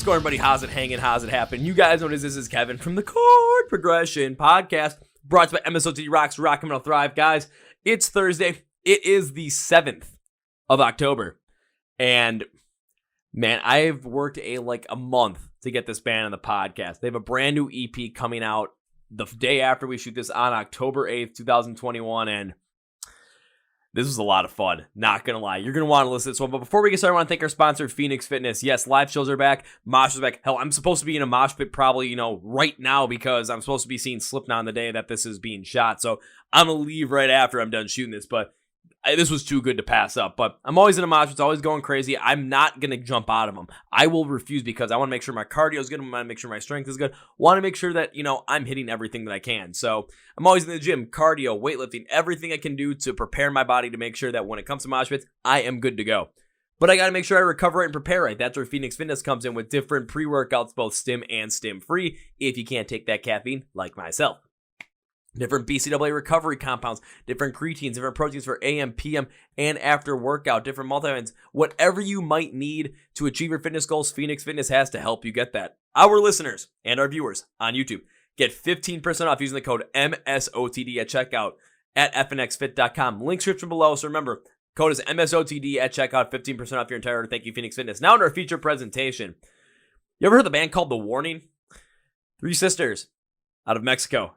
going, everybody? How's it hanging? How's it happen? You guys know what it is. This is Kevin from the Chord Progression Podcast, brought to you by MSOT Rocks, Rockin' I'll Thrive. Guys, it's Thursday. It is the 7th of October. And, man, I've worked a month to get this band on the podcast. They have a brand new EP coming out the day after we shoot this on October 8th, 2021, and this was a lot of fun, not going to lie. You're going to want to listen to this one. But before we get started, I want to thank our sponsor, Phoenix Fitness. Yes, live shows are back. Mosh is back. Hell, I'm supposed to be in a mosh pit probably, right now because I'm supposed to be seeing Slipknot on the day that this is being shot. So I'm going to leave right after I'm done shooting this. But this was too good to pass up. But I'm always in a mosh pit. It's always going crazy. I'm not going to jump out of them. I will refuse because I want to make sure my cardio is good. I want to make sure my strength is good. Want to make sure that, I'm hitting everything that I can. So I'm always in the gym, cardio, weightlifting, everything I can do to prepare my body to make sure that when it comes to mosh pits, I am good to go. But I got to make sure I recover right and prepare right. That's where Phoenix Fitness comes in with different pre-workouts, both stim and stim-free, if you can't take that caffeine like myself. Different BCAA recovery compounds, different creatines, different proteins for AM, PM, and after workout, different multivitamins. Whatever you might need to achieve your fitness goals, Phoenix Fitness has to help you get that. Our listeners and our viewers on YouTube get 15% off using the code MSOTD at checkout at fnxfit.com. Link description below. So remember, code is MSOTD at checkout, 15% off your entire order. Thank you, Phoenix Fitness. Now in our feature presentation. You ever heard the band called The Warning? 3 sisters out of Mexico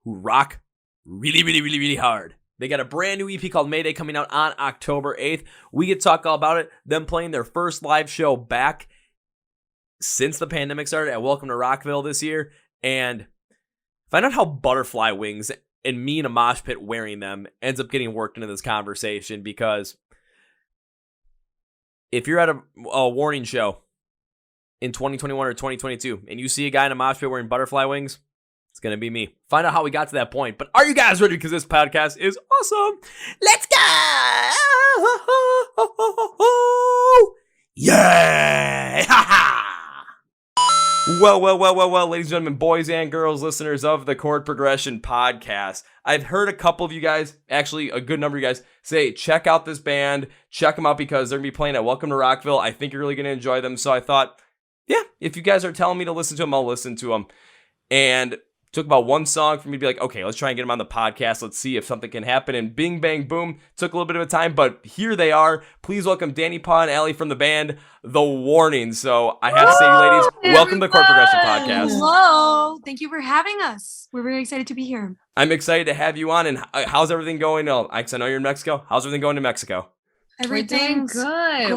who rock really, really, really, really hard. They got a brand new EP called Mayday coming out on October 8th. We get to talk all about it. Them playing their first live show back since the pandemic started at Welcome to Rockville this year. And find out how butterfly wings and me in a mosh pit wearing them ends up getting worked into this conversation. Because if you're at a Warning show in 2021 or 2022 and you see a guy in a mosh pit wearing butterfly wings, it's going to be me. Find out how we got to that point. But are you guys ready? Because this podcast is awesome. Let's go! Yeah! Well, ladies and gentlemen, boys and girls, listeners of the Chord Progression Podcast. I've heard a couple of you guys, actually a good number of you guys, say, check out this band. Check them out because they're going to be playing at Welcome to Rockville. I think you're really going to enjoy them. So I thought, yeah, if you guys are telling me to listen to them, I'll listen to them. And took about one song for me to be like, okay, let's try and get them on the podcast. Let's see if something can happen. And bing, bang, boom. Took a little bit of a time, but here they are. Please welcome Danny, Pa, and Allie from the band The Warning. So I have to say, ladies, welcome to the Chord Progression Podcast. Hello. Thank you for having us. We're very excited to be here. I'm excited to have you on. And how's everything going? Oh, I know you're in Mexico. How's everything going in Mexico? Everything's good.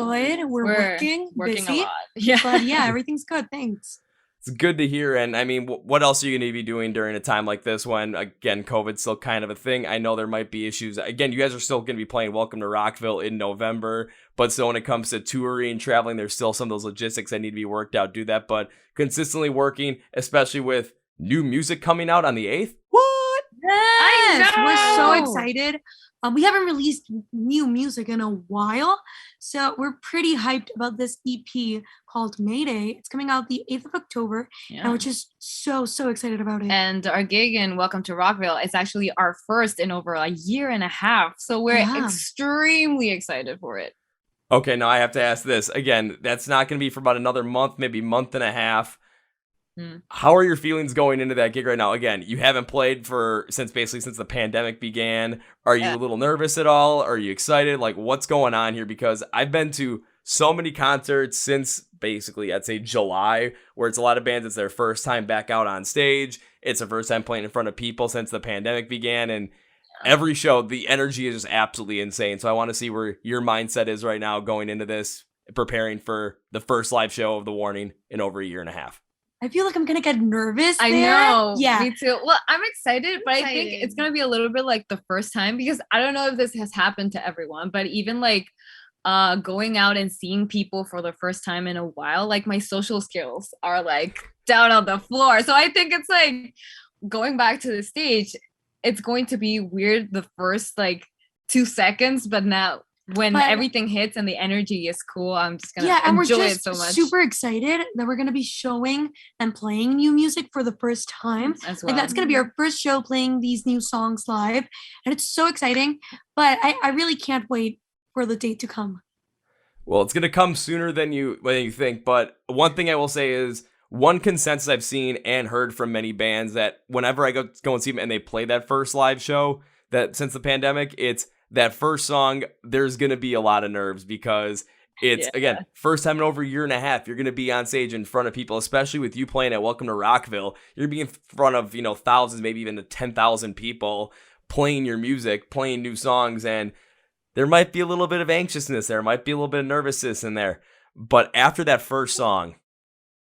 We're working busy, a lot. Yeah. But yeah, everything's good. Thanks. It's good to hear. And I mean, what else are you going to be doing during a time like this when, again, COVID's still kind of a thing? I know there might be issues. Again, you guys are still going to be playing Welcome to Rockville in November. But still, when it comes to touring and traveling, there's still some of those logistics that need to be worked out. Do that. But consistently working, especially with new music coming out on the 8th. What? Yes. We're so excited. We haven't released new music in a while, so we're pretty hyped about this EP called Mayday. It's coming out the 8th of October, and we're just so excited about it. And our gig in Welcome to Rockville is actually our first in over a year and a half, so we're extremely excited for it. Okay, now I have to ask this. Again, that's not going to be for about another month, maybe month and a half. How are your feelings going into that gig right now? Again, you haven't played since the pandemic began. Are you a little nervous at all? Are you excited? Like, what's going on here? Because I've been to so many concerts since basically, I'd say July, where it's a lot of bands, it's their first time back out on stage. It's their first time playing in front of people since the pandemic began. And every show, the energy is just absolutely insane. So I want to see where your mindset is right now going into this, preparing for the first live show of The Warning in over a year and a half. I feel like I'm going to get nervous I know. Yeah. Me too. Well, I'm excited, but I think it's going to be a little bit like the first time because I don't know if this has happened to everyone, but even like going out and seeing people for the first time in a while, like my social skills are like down on the floor. So I think it's like going back to the stage, it's going to be weird the first like 2 seconds, but now when everything hits and the energy is cool, I'm just gonna enjoy it so much. Super excited that we're gonna be showing and playing new music for the first time. As well. Like that's gonna be our first show playing these new songs live, and it's so exciting. But I really can't wait for the date to come. Well, it's going to come sooner than you think, but one thing I will say is one consensus I've seen and heard from many bands that whenever I go and see them and they play that first live show, that since the pandemic, it's that first song, there's going to be a lot of nerves because it's, again, first time in over a year and a half, you're going to be on stage in front of people, especially with you playing at Welcome to Rockville. You're going to be in front of, thousands, maybe even 10,000 people playing your music, playing new songs, and there might be a little bit of anxiousness there, might be a little bit of nervousness in there. But after that first song,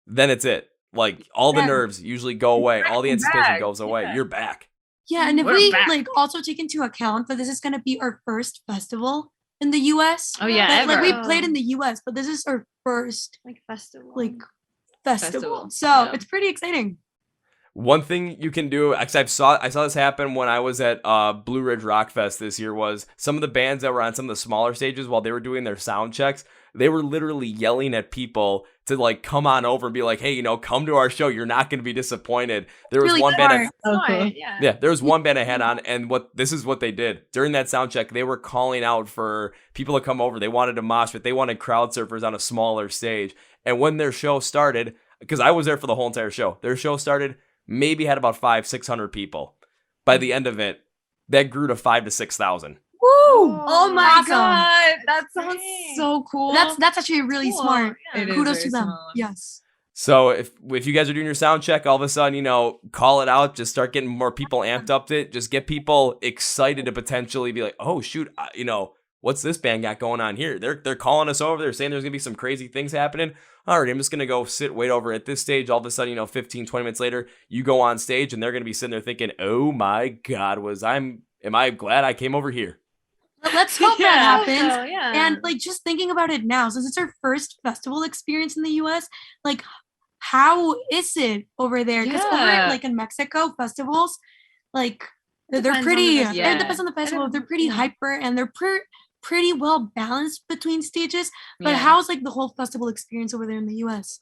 then it's it. Like, all the nerves usually go away. All the anticipation goes away. You're back. Yeah, and if we also take into account that this is going to be our first festival in the US. Oh yeah, like we played in the US, but this is our first festival. So it's pretty exciting. One thing you can do, actually I saw this happen when I was at Blue Ridge Rock Fest this year, was some of the bands that were on some of the smaller stages while they were doing their sound checks, they were literally yelling at people to like come on over and be like, hey, come to our show. You're not going to be disappointed. There was one band. There was one band I had on, and this is what they did during that sound check. They were calling out for people to come over. They wanted to mosh, but they wanted crowd surfers on a smaller stage. And when their show started, because I was there for the whole entire show, their show started, maybe had about 500-600 people. By the end of it, that grew to 5,000 to 6,000. Woo! Oh my God, that sounds so cool. That's actually really smart. Yeah. Kudos to them. Smart. Yes. So if you guys are doing your sound check, all of a sudden, call it out, just start getting more people amped up to it. Just get people excited to potentially be like, oh shoot, what's this band got going on here? They're calling us over. They're saying there's gonna be some crazy things happening. All right, I'm just gonna go wait over at this stage. All of a sudden, 15, 20 minutes later, you go on stage and they're gonna be sitting there thinking, oh my God, am I glad I came over here? But let's hope that happens. And just thinking about it now, since it's our first festival experience in the US, how is it over there? Because over in Mexico, festivals, they're pretty, it depends on the festival, they're pretty hyper and they're pretty well balanced between stages. But how's the whole festival experience over there in the US?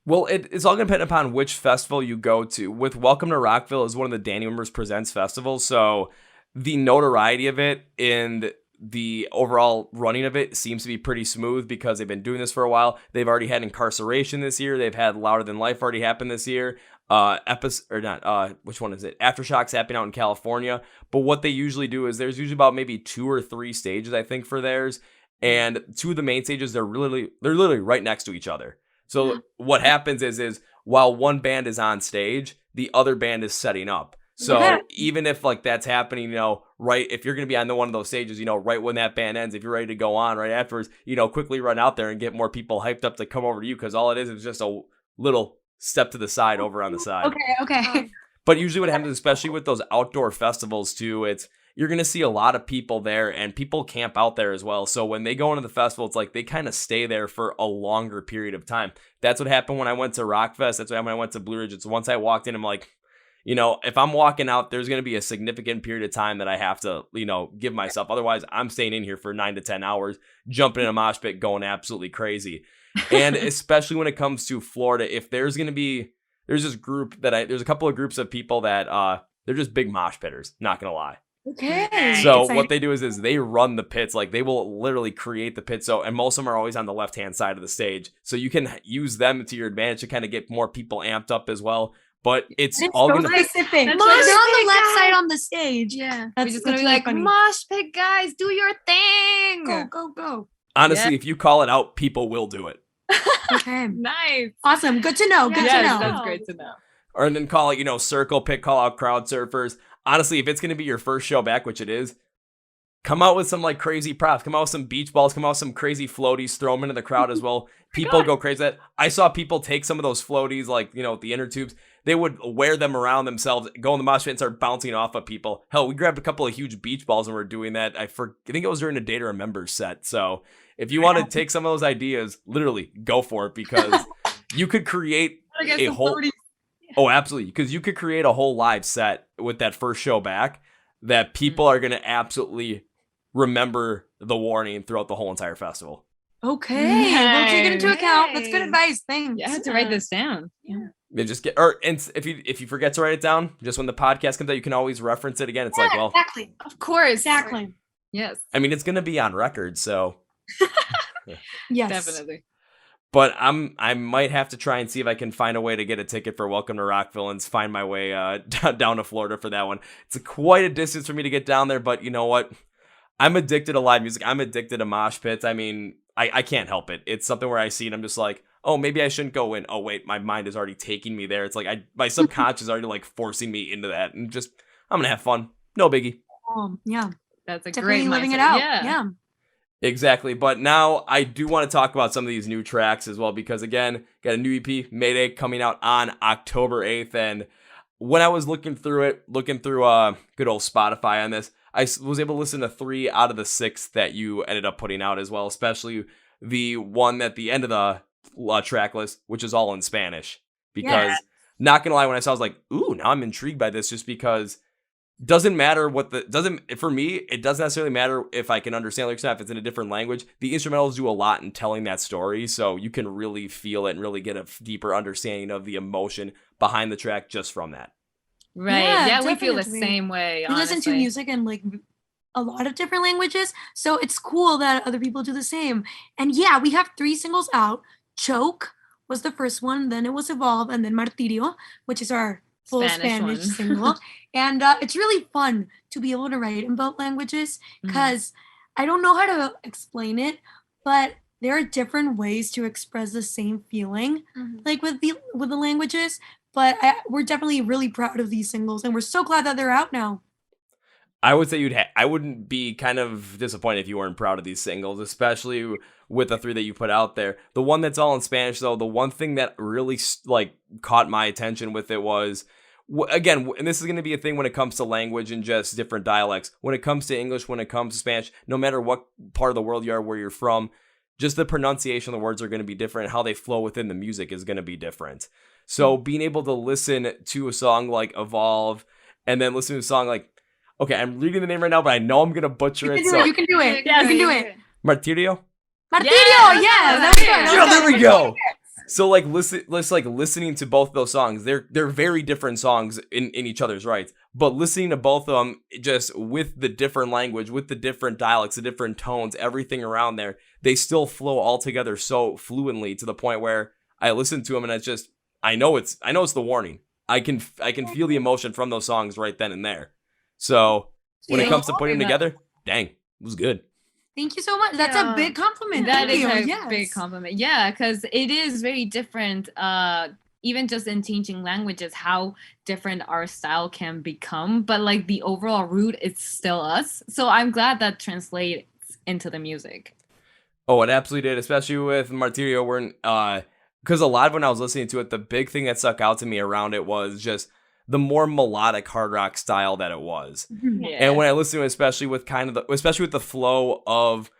Well, it's all going to depend upon which festival you go to. With Welcome to Rockville is one of the Danny Members Presents festivals, so the notoriety of it and the overall running of it seems to be pretty smooth because they've been doing this for a while. They've already had Incarceration this year. They've had Louder Than Life already happen this year. Which one is it? Aftershocks happening out in California. But what they usually do is there's usually about maybe 2 or 3 stages, I think, for theirs. And 2 of the main stages, they're literally right next to each other. So what happens is while one band is on stage, the other band is setting up. So even if that's happening, right, if you're going to be on one of those stages, right when that band ends, if you're ready to go on right afterwards, quickly run out there and get more people hyped up to come over to you, because all it is just a little step to the side over on the side. Okay. But usually what happens, especially with those outdoor festivals too, you're going to see a lot of people there and people camp out there as well. So when they go into the festival, it's they kind of stay there for a longer period of time. That's what happened when I went to Rockfest. That's what happened when I went to Blue Ridge. It's once I walked in, I'm like, if I'm walking out, there's going to be a significant period of time that I have to, give myself. Otherwise, I'm staying in here for 9 to 10 hours, jumping in a mosh pit, going absolutely crazy. And especially when it comes to Florida, if there's this group there's a couple of groups of people that they're just big mosh pitters, not going to lie. Okay. So what they do is they run the pits. They will literally create the pit. And most of them are always on the left-hand side of the stage. So you can use them to your advantage to kind of get more people amped up as well. But it's all going to be specific. They're on the left side on the stage. Yeah. We're just going to be funny. Mosh pit guys, do your thing. Go. Honestly, if you call it out, people will do it. Okay. Nice. Awesome. Good to know. Good to know. That's great to know. Or then call it, circle pit, call out crowd surfers. Honestly, if it's going to be your first show back, which it is, come out with some crazy props. Come out with some beach balls. Come out with some crazy floaties. Throw them into the crowd as well. People go crazy. I saw people take some of those floaties, the inner tubes. They would wear them around themselves, go in the mosh pit and start bouncing off of people. Hell, we grabbed a couple of huge beach balls and we're doing that. I think it was during a Day to Remember set. So if you want to take some of those ideas, literally go for it, because you could create a whole... Oh, absolutely. Because you could create a whole live set with that first show back that people are going to absolutely remember the warning throughout the whole entire festival. Okay. We'll take it into account. That's good advice. Thanks. Yeah, I have to write this down. Yeah. And if you forget to write it down, just when the podcast comes out, you can always reference it again. It's exactly. Of course. Exactly. Yes. I mean, it's going to be on record, so. Yes. Definitely. But I might have to try and see if I can find a way to get a ticket for Welcome to Rockville and find my way down to Florida for that one. It's quite a distance for me to get down there, but you know what? I'm addicted to live music. I'm addicted to mosh pits. I mean, I can't help it. It's something where I see it, I'm just like, oh, maybe I shouldn't go in. Oh, wait, my mind is already taking me there. It's like my subconscious is already like forcing me into that, and just I'm gonna have fun. No biggie. Yeah. That's a Definitely great living mindset. it out. Yeah. Exactly. But now I do want to talk about some of these new tracks as well, because again, got a new EP, Mayday, coming out on October 8th. And when I was looking through good old Spotify on this, I was able to listen to 3 out of the 6 that you ended up putting out as well, especially the one at the end of the track list, which is all in Spanish. Because not gonna lie, when I saw it, I was like, ooh, now I'm intrigued by this, just because doesn't matter for me, it doesn't necessarily matter if I can understand lyrics or not, if it's in a different language. The instrumentals do a lot in telling that story, so you can really feel it and really get a deeper understanding of the emotion behind the track just from that. Right. Yeah, we feel the same way. We listen to music in like a lot of different languages, so it's cool that other people do the same. And yeah, we have 3 singles out. Choke was the first one, then it was Evolve, and then Martito, which is our full Spanish single. And it's really fun to be able to write in both languages, because I don't know how to explain it, but there are different ways to express the same feeling, like with the languages. But we're definitely really proud of these singles, and we're so glad that they're out now. I would say I wouldn't be kind of disappointed if you weren't proud of these singles, especially with the 3 that you put out there. The one that's all in Spanish, though, the one thing that really caught my attention with it was, again, and this is going to be a thing when it comes to language and just different dialects. When it comes to English, when it comes to Spanish, no matter what part of the world you are, where you're from, just the pronunciation of the words are going to be different. How they flow within the music is going to be different. So being able to listen to a song like Evolve, and then listen to a song like, okay, I'm reading the name right now, but I know I'm going to butcher it. You can do it. Yeah, you can do it. Martito? Martito, yeah. There we go. So listening to both those songs, they're very different songs in each other's rights, but listening to both of them just with the different language, with the different dialects, the different tones, everything around there, they still flow all together so fluently to the point where I listen to them and it's just, I know it's the warning. I can feel the emotion from those songs right then and there. So when it comes to putting them together, dang, it was good. Thank you so much. That's a big compliment. That is a big compliment. Yeah, because it is very different. Even just in changing languages, how different our style can become. But like the overall root, it's still us. So I'm glad that translates into the music. Oh, it absolutely did, especially with Martito. Because a lot of when I was listening to it, the big thing that stuck out to me around it was just the more melodic hard rock style that it was. Yeah. And when I listen to it, especially with the flow of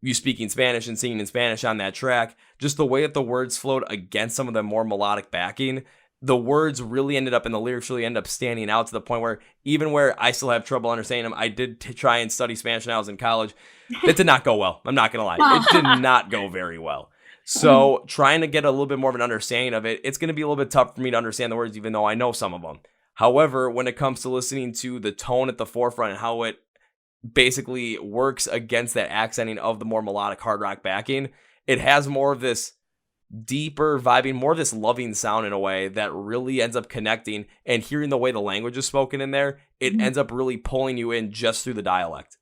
you speaking Spanish and singing in Spanish on that track, just the way that the words flowed against some of the more melodic backing, the words really ended up and the lyrics really ended up standing out to the point where even where I still have trouble understanding them, I did try and study Spanish when I was in college. It did not go well. I'm not going to lie. It did not go very well. So trying to get a little bit more of an understanding of it, it's going to be a little bit tough for me to understand the words, even though I know some of them. However, when it comes to listening to the tone at the forefront and how it basically works against that accenting of the more melodic hard rock backing, it has more of this deeper vibing, more of this loving sound in a way that really ends up connecting, and hearing the way the language is spoken in there, it ends up really pulling you in just through the dialect.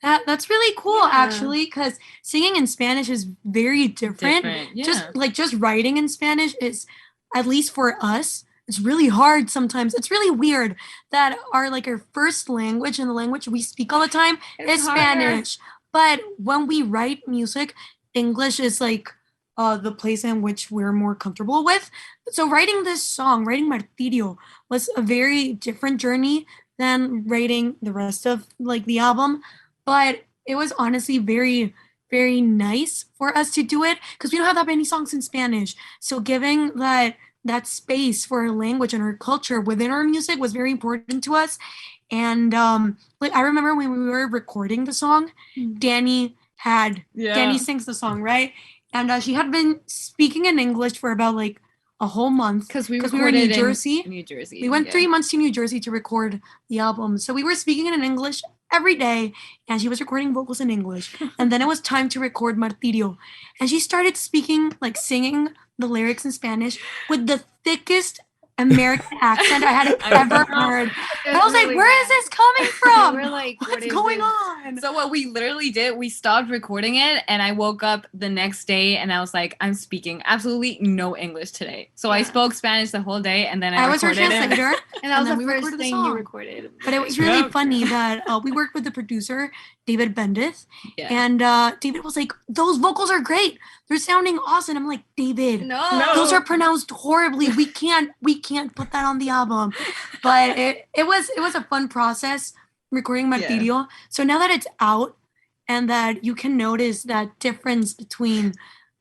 That's really cool, actually, because singing in Spanish is very different. Yeah. Just writing in Spanish is, at least for us, it's really hard sometimes. It's really weird that our first language and the language we speak all the time is Spanish. But when we write music, English is the place in which we're more comfortable with. So writing this song, writing Martito, was a very different journey than writing the rest of the album. But it was honestly very, very nice for us to do it because we don't have that many songs in Spanish. So giving that space for our language and our culture within our music was very important to us. And I remember when we were recording the song, Danny sings the song, right? And she had been speaking in English for about a whole month because we were in New Jersey. New Jersey. We went 3 months to New Jersey to record the album. So we were speaking in English every day, and she was recording vocals in English. And then it was time to record Martito. And she started speaking, like singing the lyrics in Spanish with the thickest American accent I had ever heard. And I was like, where is this coming from? We're like, what's going on? So what we literally did, we stopped recording it, and I woke up the next day and I was like, I'm speaking absolutely no English today. So I spoke Spanish the whole day, and then I was her recorded translator. And that was then the we first recorded the thing song. you recorded. But it was really funny that we worked with the producer, David Bendith. Yeah. And David was like, those vocals are great. They're sounding awesome. I'm like, David, No. those are pronounced horribly. We can't put that on the album. But it was a fun process recording Martito. Yeah. So now that it's out and that you can notice that difference between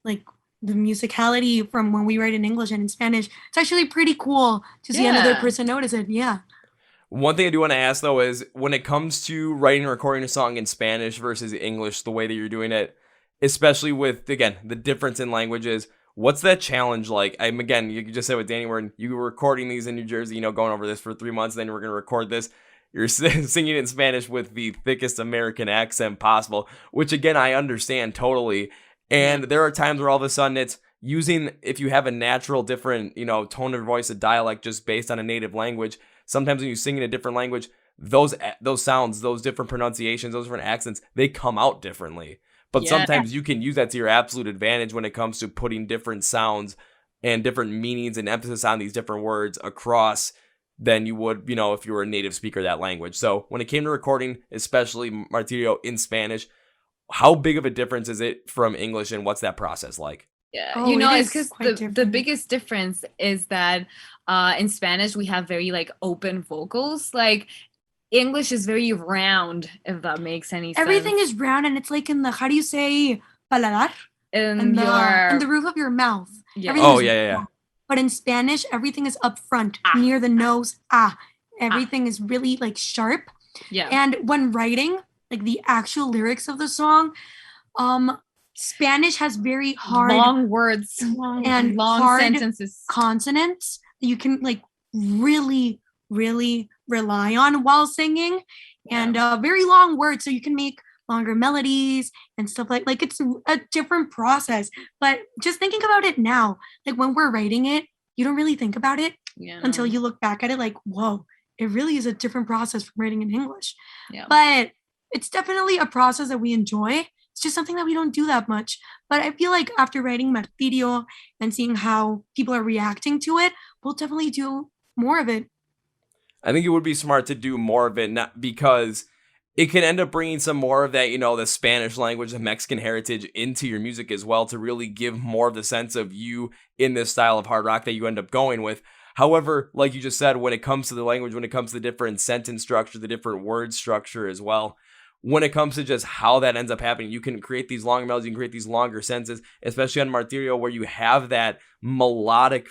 like the musicality from when we write in English and in Spanish, it's actually pretty cool to see another person notice it. Yeah. One thing I do want to ask, though, is when it comes to writing and recording a song in Spanish versus English, the way that you're doing it, especially with, again, the difference in languages, what's that challenge like? Again, you just said with Danny, where you were recording these in New Jersey, going over this for 3 months, then we're going to record this. You're singing in Spanish with the thickest American accent possible, which, again, I understand totally. And there are times where all of a sudden it's using, if you have a natural different, tone of voice, a dialect just based on a native language, sometimes when you sing in a different language, those sounds, those different pronunciations, those different accents, they come out differently. But sometimes you can use that to your absolute advantage when it comes to putting different sounds and different meanings and emphasis on these different words across than you would, if you were a native speaker of that language. So when it came to recording, especially Martito in Spanish, how big of a difference is it from English, and what's that process like? Yeah, it it's because the different. biggest difference is that in Spanish we have very like open vocals. Like English is very round, if that makes any sense. Everything is round, and it's like in the, how do you say, paladar? In the roof of your mouth. Yeah. Round. But in Spanish, everything is up front, near the nose. Everything is really like sharp. Yeah. And when writing, like the actual lyrics of the song, Spanish has very hard, long words and long hard sentences, consonants that you can like really, really rely on while singing, and very long words, so you can make longer melodies and stuff like it's a different process. But just thinking about it now, like when we're writing it, you don't really think about it until you look back at it like, whoa, it really is a different process from writing in English. But it's definitely a process that we enjoy. It's just something that we don't do that much. But I feel like after writing Martito and seeing how people are reacting to it, we'll definitely do more of it. I think it would be smart to do more of it, not because it can end up bringing some more of that, the Spanish language, the Mexican heritage into your music as well, to really give more of the sense of you in this style of hard rock that you end up going with. However, like you just said, when it comes to the language, when it comes to the different sentence structure, the different word structure as well, when it comes to just how that ends up happening, you can create these longer melodies, you can create these longer sentences, especially on Martito, where you have that melodic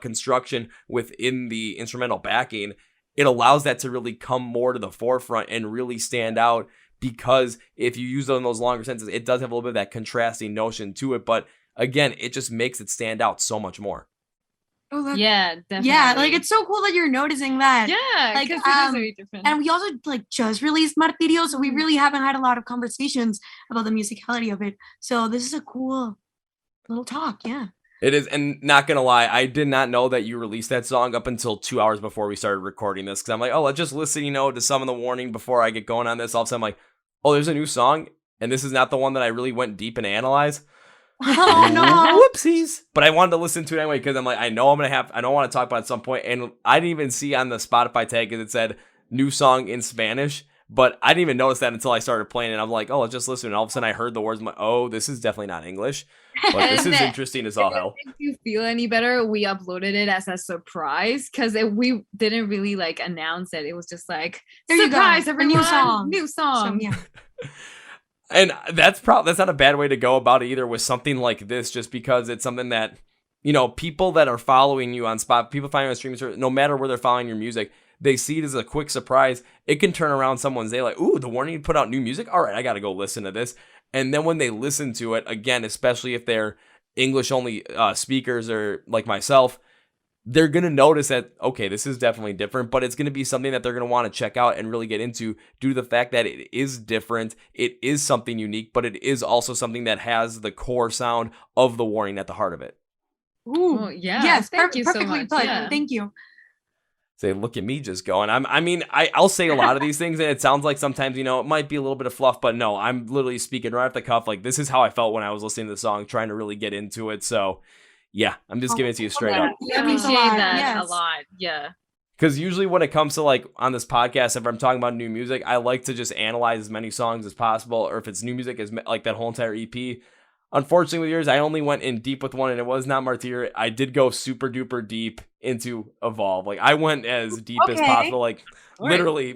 construction within the instrumental backing. It allows that to really come more to the forefront and really stand out, because if you use those longer sentences, it does have a little bit of that contrasting notion to it. But again, it just makes it stand out so much more. Oh, yeah, definitely. Yeah, like it's so cool that you're noticing that. Yeah, like because it is very different. And we also like just released Martito, so we really haven't had a lot of conversations about the musicality of it. So this is a cool little talk. Yeah. It is, and not gonna lie, I did not know that you released that song up until 2 hours before we started recording this, because I'm like, let's just listen, to some of the warning before I get going on this. All of a sudden, I'm like, there's a new song, and this is not the one that I really went deep and analyzed. Oh no! Whoopsies! But I wanted to listen to it anyway, because I'm like, I don't want to talk about it at some point, and I didn't even see on the Spotify tag that it said new song in Spanish. But I didn't even notice that until I started playing it. I'm like, let's just listen. And all of a sudden I heard the words. I'm like, this is definitely not English. But this is interesting as all hell. If you feel any better, we uploaded it as a surprise, because we didn't really like announce it. It was just like, surprise, everyone, new song. So, yeah. And that's not a bad way to go about it either with something like this, just because it's something that, people that are following you on Spotify, people finding you on streaming service, no matter where they're following your music, they see it as a quick surprise. It can turn around someone's day like, ooh, the Warning put out new music? All right, I got to go listen to this. And then when they listen to it, again, especially if they're English only speakers or like myself, they're going to notice that, okay, this is definitely different, but it's going to be something that they're going to want to check out and really get into due to the fact that it is different. It is something unique, but it is also something that has the core sound of the Warning at the heart of it. Ooh, well, yeah. Yes, Thank you so perfectly much. put. Yeah. Thank you. Say, look at me just going. I'll say a lot of these things, and it sounds like sometimes, it might be a little bit of fluff, but no, I'm literally speaking right off the cuff. Like, this is how I felt when I was listening to the song, trying to really get into it. So, yeah, I'm just giving it to you straight up. I appreciate that a lot. Yeah. Because usually when it comes to, like, on this podcast, if I'm talking about new music, I like to just analyze as many songs as possible, or if it's new music, as like that whole entire EP. Unfortunately, with yours, I only went in deep with one, and it was not Martito. I did go super duper deep into Evolve. Like, I went as deep as possible. Like, literally,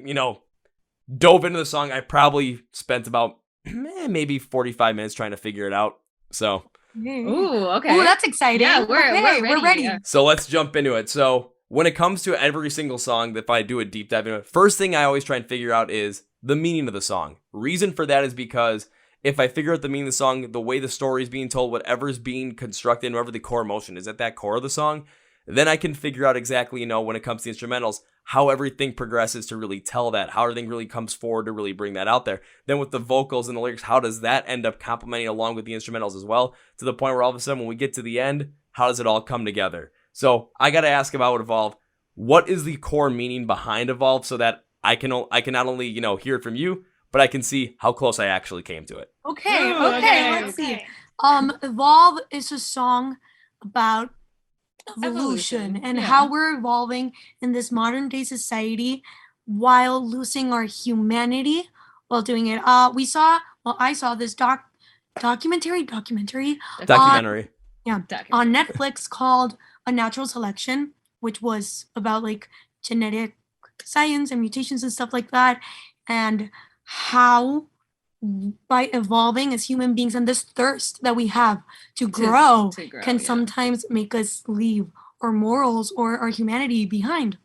dove into the song. I probably spent about maybe 45 minutes trying to figure it out. So, ooh, okay. Ooh, that's exciting. Yeah, we're ready. Yeah. So let's jump into it. So when it comes to every single song, if I do a deep dive into it, first thing I always try and figure out is the meaning of the song. Reason for that is because if I figure out the meaning of the song, the way the story is being told, whatever is being constructed, and whatever the core emotion is at that core of the song, then I can figure out exactly, when it comes to instrumentals, how everything progresses to really tell that, how everything really comes forward to really bring that out there. Then with the vocals and the lyrics, how does that end up complementing along with the instrumentals as well, to the point where all of a sudden when we get to the end, how does it all come together? So I got to ask about Evolve. What is the core meaning behind Evolve so that I can not only, hear it from you, but I can see how close I actually came to it. Okay, let's see. Evolve is a song about evolution and how we're evolving in this modern day society while losing our humanity while doing it. I saw this documentary on Netflix called A Natural Selection, which was about like genetic science and mutations and stuff like that, and how by evolving as human beings and this thirst that we have to grow can sometimes make us leave our morals or our humanity behind.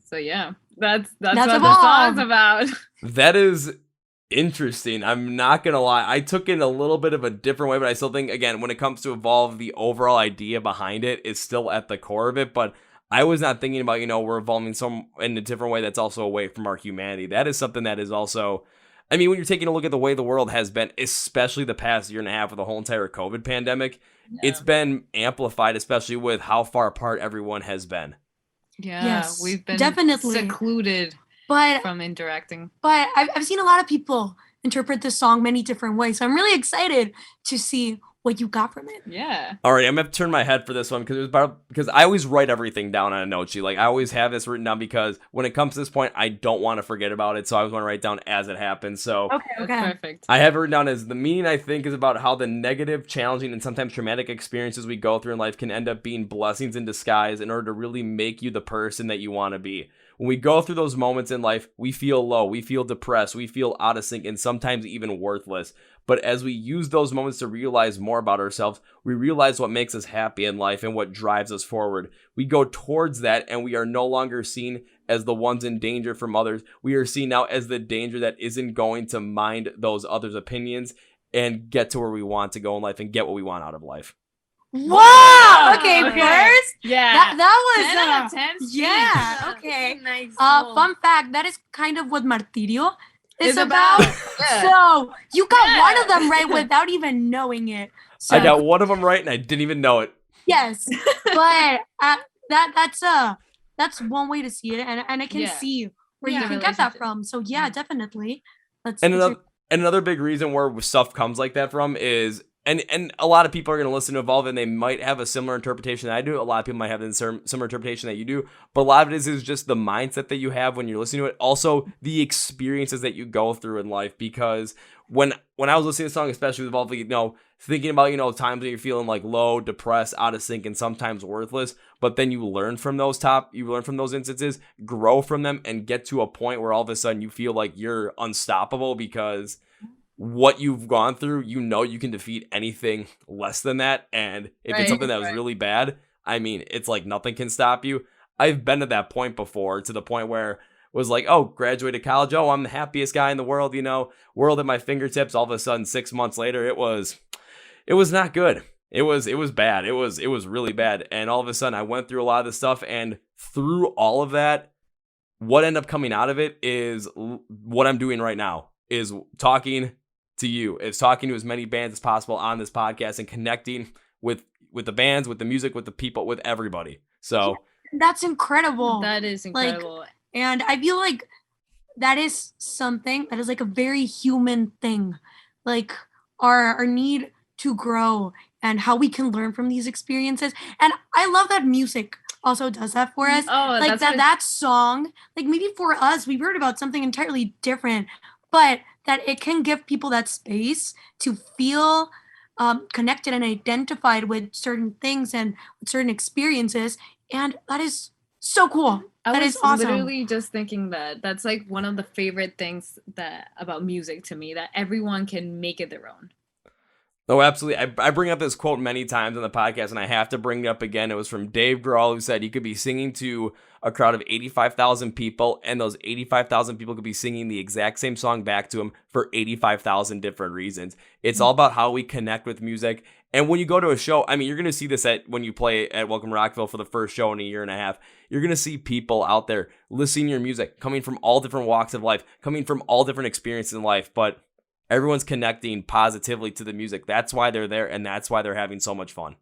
So yeah, that's what Evolve. the song's about. That is interesting. I'm not gonna lie, I took it a little bit of a different way, but I still think, again, when it comes to Evolve, the overall idea behind it is still at the core of it. But I was not thinking about, we're evolving in a different way that's also away from our humanity. That is something that is also, when you're taking a look at the way the world has been, especially the past year and a half with the whole entire COVID pandemic, it's been amplified, especially with how far apart everyone has been. Yeah, yes, we've been definitely secluded from interacting. But I've seen a lot of people interpret this song many different ways. So I'm really excited to see what you got from it. Yeah. All right, I'm gonna have to turn my head for this one because I always write everything down on a note sheet. Like, I always have this written down because when it comes to this point, I don't want to forget about it. So I always want to write down as it happens. So okay. Perfect. I have it written down as the meaning, I think, is about how the negative, challenging, and sometimes traumatic experiences we go through in life can end up being blessings in disguise in order to really make you the person that you want to be. When we go through those moments in life, we feel low, we feel depressed, we feel out of sync, and sometimes even worthless. But as we use those moments to realize more about ourselves, we realize what makes us happy in life and what drives us forward. We go towards that, and we are no longer seen as the ones in danger from others. We are seen now as the danger that isn't going to mind those others' opinions and get to where we want to go in life and get what we want out of life. Wow. Okay, first. Yeah. That was 10 out of 10. Yeah. Okay. Nice. Fun fact, that is kind of what Martito is about. Yeah. So you got one of them right without even knowing it. So, I got one of them right and I didn't even know it. Yes. But that's one way to see it, and I can see where you can get that from. So yeah, definitely. Another big reason where stuff comes like that from is, and a lot of people are going to listen to Evolve and they might have a similar interpretation that I do. A lot of people might have a similar interpretation that you do. But a lot of it is just the mindset that you have when you're listening to it. Also, the experiences that you go through in life. Because when I was listening to the song, especially with Evolve, thinking about, times when you're feeling like low, depressed, out of sync, and sometimes worthless. But then you learn from those instances, grow from them, and get to a point where all of a sudden you feel like you're unstoppable because what you've gone through, you can defeat anything less than that. And if it's something that was really bad, it's like nothing can stop you. I've been to that point before, to the point where it was like, oh, graduated college. Oh, I'm the happiest guy in the world, world at my fingertips. All of a sudden, 6 months later, it was not good. It was bad. It was really bad. And all of a sudden I went through a lot of this stuff, and through all of that, what ended up coming out of it is what I'm doing right now, is talking to you. It's talking to as many bands as possible on this podcast and connecting with the bands, with the music, with the people, with everybody. So that's incredible. That is incredible. And I feel like that is something that is like a very human thing. Like our need to grow and how we can learn from these experiences. And I love that music also does that for us. Oh, like that song, like maybe for us, we heard about something entirely different, but that it can give people that space to feel connected and identified with certain things and with certain experiences. And that is so cool. That is awesome. I was literally just thinking that's like one of the favorite things about music to me, that everyone can make it their own. Oh, absolutely. I bring up this quote many times on the podcast, and I have to bring it up again. It was from Dave Grohl, who said you could be singing to a crowd of 85,000 people, and those 85,000 people could be singing the exact same song back to him for 85,000 different reasons. It's all about how we connect with music. And when you go to a show, I mean, you're going to see this when you play at Welcome to Rockville for the first show in a year and a half. You're going to see people out there listening to your music, coming from all different walks of life, coming from all different experiences in life, but everyone's connecting positively to the music. That's why they're there, and that's why they're having so much fun.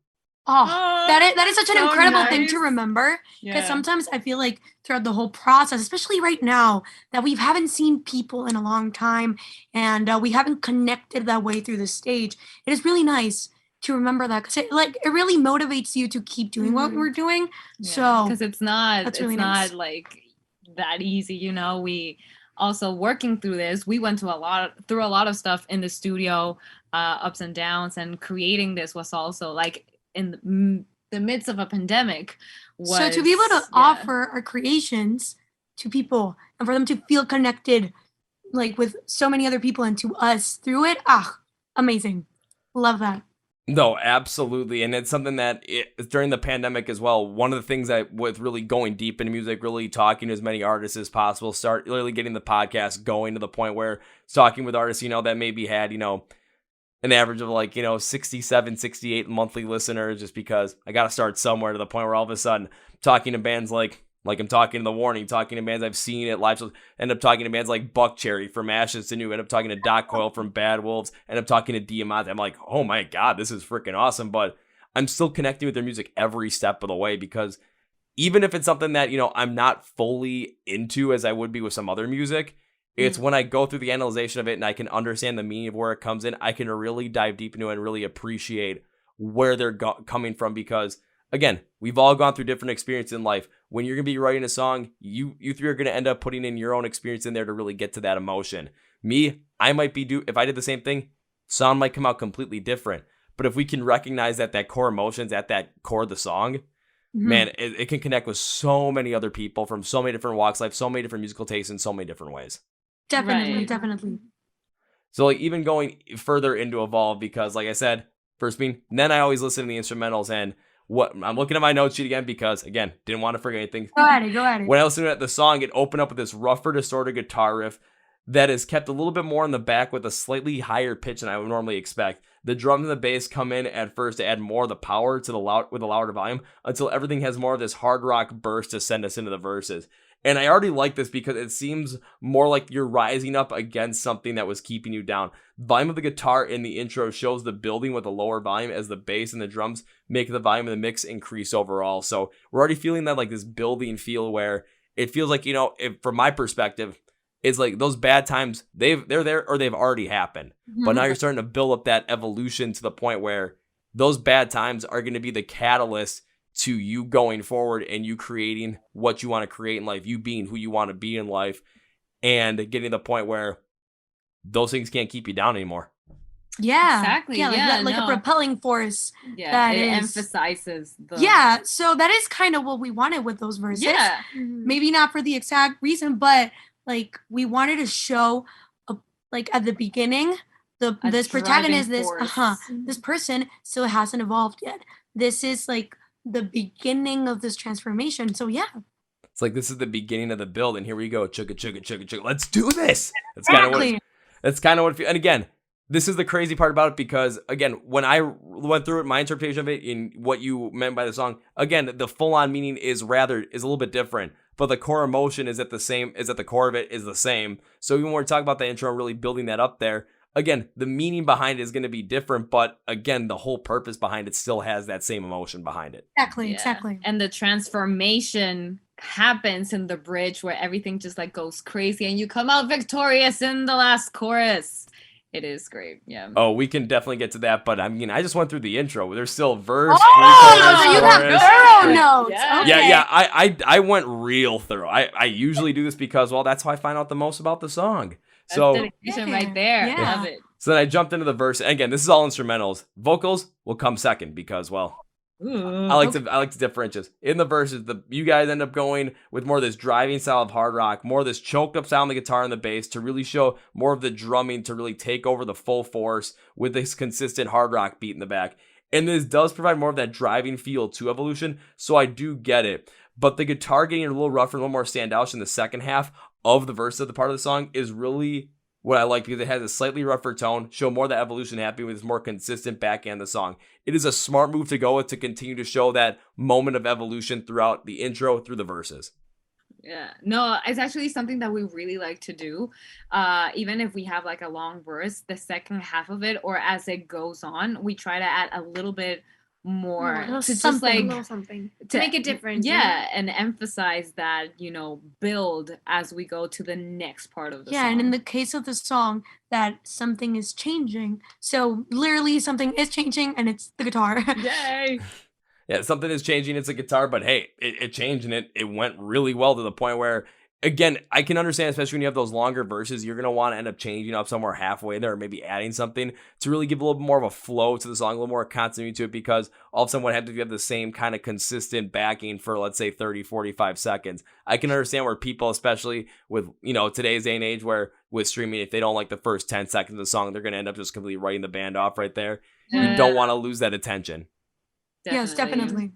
Oh, that is such an incredible thing to remember, because sometimes I feel like throughout the whole process, especially right now, that we haven't seen people in a long time, and we haven't connected that way through the stage. It is really nice to remember that, because it really motivates you to keep doing what we're doing. Yeah, so because it's not nice. like that easy, we also working through this, we went through a lot of stuff in the studio, ups and downs, and creating this was also like in the midst of a pandemic. So to be able to offer our creations to people and for them to feel connected like with so many other people and to us through it, amazing. Love that. No, absolutely. And it's something that during the pandemic as well, one of the things that with really going deep into music, really talking to as many artists as possible, start really getting the podcast going to the point where it's talking with artists, that maybe had, an average of 67, 68 monthly listeners, just because I got to start somewhere, to the point where all of a sudden talking to bands like I'm talking to The Warning, talking to bands I've seen at live shows, end up talking to bands like Buckcherry from Ashes to New, end up talking to Doc Coyle from Bad Wolves, end up talking to Diamante. I'm like, oh my God, this is freaking awesome. But I'm still connecting with their music every step of the way, because even if it's something that, I'm not fully into as I would be with some other music, it's when I go through the analyzation of it and I can understand the meaning of where it comes in, I can really dive deep into it and really appreciate where they're coming from. Because again, we've all gone through different experiences in life. When you're going to be writing a song, you three are going to end up putting in your own experience in there to really get to that emotion. Me, I might if I did the same thing, sound might come out completely different. But if we can recognize that core emotions at that core of the song, man, it can connect with so many other people from so many different walks of life, so many different musical tastes in so many different ways. Definitely. So even going further into Evolve, because like I said, first being, then I always listen to the instrumentals, and what I'm looking at my note sheet again, because again, didn't want to forget anything. Go at it. When I listened to the song, it opened up with this rougher, distorted guitar riff that is kept a little bit more in the back with a slightly higher pitch than I would normally expect. The drums and the bass come in at first to add more of the power to with a louder volume, until everything has more of this hard rock burst to send us into the verses. And I already like this because it seems more like you're rising up against something that was keeping you down. Volume of the guitar in the intro shows the building with a lower volume, as the bass and the drums make the volume of the mix increase overall. So we're already feeling that this building feel, where it feels like, from my perspective, it's like those bad times, they're there, or they've already happened. But now you're starting to build up that evolution to the point where those bad times are going to be the catalyst to you going forward and you creating what you want to create in life, you being who you want to be in life, and getting to the point where those things can't keep you down anymore. Yeah, exactly. Yeah, like a propelling force. Yeah, that emphasizes the. Yeah, so that is kind of what we wanted with those verses. Yeah, maybe not for the exact reason, but we wanted to show, at the beginning, this protagonist, this person still hasn't evolved yet. This is the beginning of this transformation. So yeah, it's this is the beginning of the build, and here we go, chugga chugga chugga chugga, let's do this. That's kind of what. And again, this is the crazy part about it because, again, when I went through it, my interpretation of it in what you meant by the song, again, the full-on meaning is a little bit different, but the core emotion is that the core of it is the same. So even when we're talking about the intro, really building that up there, again, the meaning behind it is going to be different, but again, the whole purpose behind it still has that same emotion behind it. Exactly. And the transformation happens in the bridge where everything just like goes crazy and you come out victorious in the last chorus. It is great. Yeah. Oh, we can definitely get to that, but I mean, I just went through the intro. There's still verse, so you have chorus. thorough notes. Yeah. Okay. Yeah. I went real thorough. I usually do this because, well, that's how I find out the most about the song. That's So dedication right there. Yeah. Love it. So then I jumped into the verse. And again, this is all instrumentals. Vocals will come second because, well, I like to differentiate. In the verses, you guys end up going with more of this driving style of hard rock, more of this choked up sound on the guitar and the bass to really show more of the drumming to really take over the full force with this consistent hard rock beat in the back. And this does provide more of that driving feel to Evolution, so I do get it. But the guitar getting a little rougher, a little more standout in the second half of the verse of the part of the song is really what I like because it has a slightly rougher tone, show more of that evolution happening with this more consistent back end of the song. It is a smart move to go with to continue to show that moment of evolution throughout the intro through the verses. Yeah, no, it's actually something that we really like to do. Even if we have like a long verse, the second half of it or as it goes on, we try to add a little bit more to just like something to make it different. and emphasize that, build as we go to the next part of the song. And in the case of the song, that something is changing. So literally something is changing and it's the guitar. Yay. Yeah, something is changing. It's a guitar, but hey, it changed and it went really well to the point where, again, I can understand, especially when you have those longer verses, you're going to want to end up changing up somewhere halfway there or maybe adding something to really give a little bit more of a flow to the song, a little more continuity to it, because all of a sudden what happens if you have the same kind of consistent backing for, let's say, 30, 45 seconds. I can understand where people, especially with, today's day and age where with streaming, if they don't like the first 10 seconds of the song, they're going to end up just completely writing the band off right there. Yeah. You don't want to lose that attention. Yes, definitely.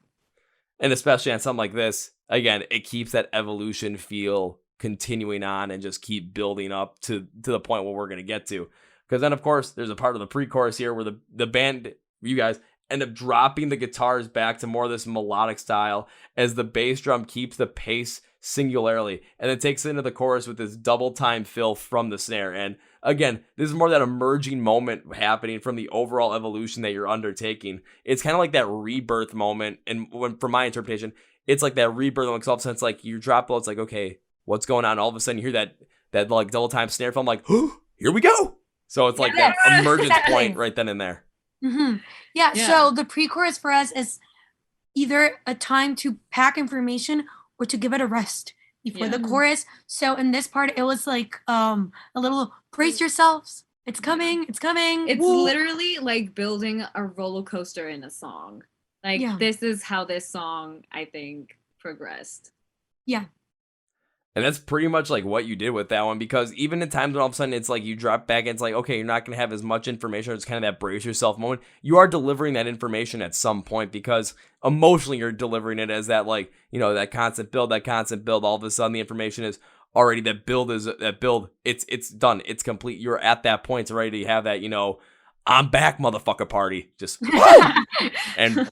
And especially on something like this, again, it keeps that evolution feel continuing on and just keep building up to the point where we're going to get to. Because then, of course, there's a part of the pre-chorus here where the band, you guys, end up dropping the guitars back to more of this melodic style as the bass drum keeps the pace singularly. And it takes it into the chorus with this double time fill from the snare. And again, this is more that emerging moment happening from the overall evolution that you're undertaking. It's kind of like that rebirth moment. And from my interpretation, it's like that rebirth moment. Because all of a sudden, it's like you drop low. It's like, okay, what's going on? All of a sudden, you hear that like double time snare film. Like, oh, here we go. So it's like that emergence point right then and there. Mm-hmm. Yeah. So the pre-chorus for us is either a time to pack information or to give it a rest before the chorus. So in this part, it was like a little brace yourselves. It's coming. It's coming. It's literally like building a roller coaster in a song. Like this is how this song, I think, progressed. Yeah. And that's pretty much like what you did with that one, because even at times when all of a sudden it's like you drop back and it's like, okay, you're not going to have as much information. It's kind of that brace yourself moment. You are delivering that information at some point because emotionally you're delivering it as that, like, that constant build. All of a sudden the information is already that build. It's done. It's complete. You're at that point. It's ready to have that, I'm back, motherfucker party. Just and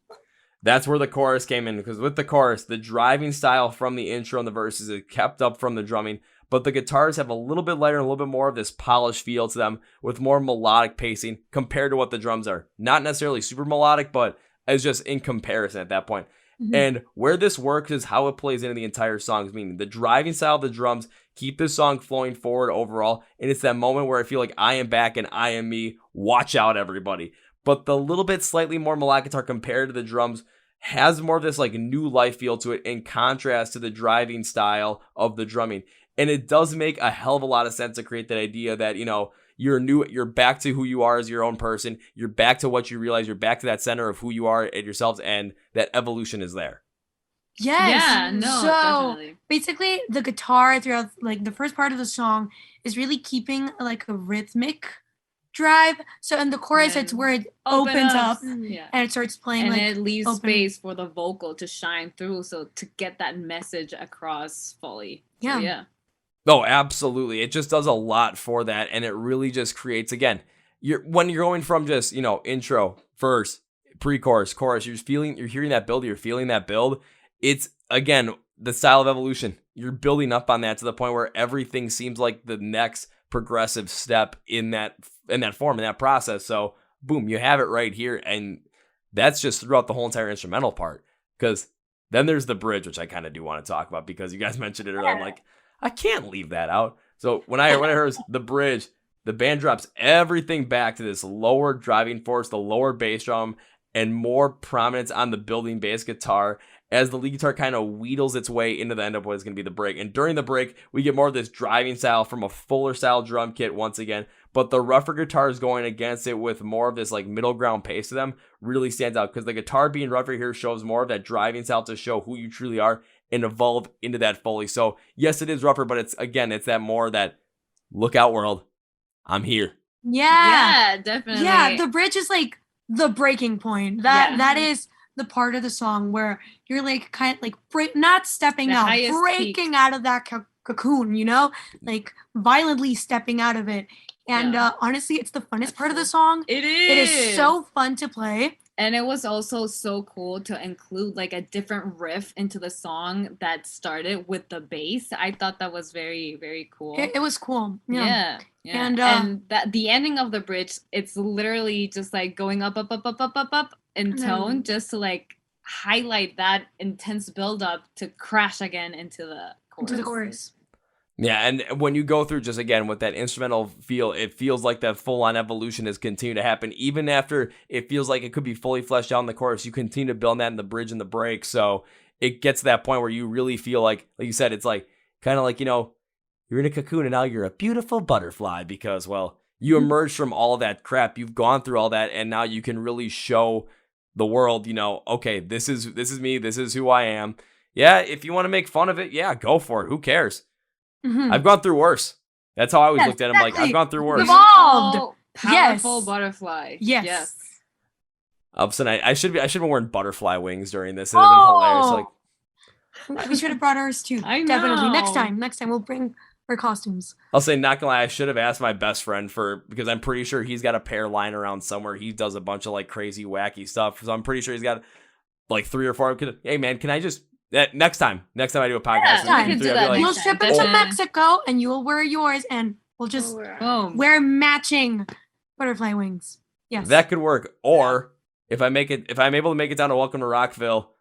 that's where the chorus came in, because with the chorus, the driving style from the intro and the verses is kept up from the drumming, but the guitars have a little bit lighter and a little bit more of this polished feel to them with more melodic pacing compared to what the drums are. Not necessarily super melodic, but as just in comparison at that point. Mm-hmm. And where this works is how it plays into the entire song, meaning the driving style of the drums keep the song flowing forward overall, and it's that moment where I feel like I am back and I am me. Watch out, everybody. But the little bit slightly more melodic guitar compared to the drums has more of this like new life feel to it in contrast to the driving style of the drumming. And it does make a hell of a lot of sense to create that idea that, you're back to who you are as your own person. You're back to what you realize. You're back to that center of who you are at yourselves, and that evolution is there. Yes. Yeah, no, so definitely. Basically the guitar throughout like the first part of the song is really keeping like a rhythmic drive. So in the chorus, it's where it opens up and it starts playing, and like, it leaves space for the vocal to shine through, so to get that message across fully. Yeah. So, yeah. Oh, absolutely. It just does a lot for that, and it really just creates, again, when you're going from just, intro, verse, pre-chorus, chorus, you're hearing that build, you're feeling that build. It's, again, the style of evolution. You're building up on that to the point where everything seems like the next progressive step in that form, in that process. So, boom, you have it right here. And that's just throughout the whole entire instrumental part. Because then there's the bridge, which I kind of do want to talk about because you guys mentioned it earlier. I'm like, I can't leave that out. So when I heard the bridge, the band drops everything back to this lower driving force, the lower bass drum, and more prominence on the building bass guitar as the lead guitar kind of wheedles its way into the end of what is going to be the break. And during the break, we get more of this driving style from a fuller style drum kit once again, but the rougher guitars going against it with more of this like middle ground pace to them really stands out because the guitar being rougher here shows more of that driving style to show who you truly are and evolve into that fully. So yes, it is rougher, but it's that more that look out world, I'm here. Yeah, definitely. Yeah, the bridge is like the breaking point. That is the part of the song where you're like kind of like not stepping out, breaking out of that cocoon, like violently stepping out of it. And honestly, it's the funnest part of the song. It It is so fun to play. And it was also so cool to include like a different riff into the song that started with the bass. I thought that was very, very cool. It was cool. Yeah. And that the ending of the bridge, it's literally just like going up in tone, just to like highlight that intense buildup to crash again into the chorus. Yeah, and when you go through just again with that instrumental feel, it feels like that full-on evolution has continued to happen. Even after it feels like it could be fully fleshed out in the chorus, you continue to build that in the bridge and the break. So it gets to that point where you really feel like you said, it's like kind of like, you're in a cocoon and now you're a beautiful butterfly because, well, you emerged from all of that crap. You've gone through all that, and now you can really show the world, okay, this is me. This is who I am. Yeah, if you want to make fun of it, yeah, go for it. Who cares? Mm-hmm. I've gone through worse. That's how I always looked at him. Like, I've gone through worse. Evolved. Powerful butterfly. Yes. All of a sudden, I should have been wearing butterfly wings during this. It would have been hilarious. Like, we should have brought ours too. I know. Definitely. Next time we'll bring our costumes. I'll say, not gonna lie, I should have asked my best friend because I'm pretty sure he's got a pair lying around somewhere. He does a bunch of like crazy, wacky stuff. So I'm pretty sure he's got like 3 or 4. Hey man, can I just next time I do a podcast, we'll ship it to Mexico and you'll wear yours and we'll just wear matching butterfly wings. Yes, that could work. Or if I'm able to make it down to Welcome to Rockville,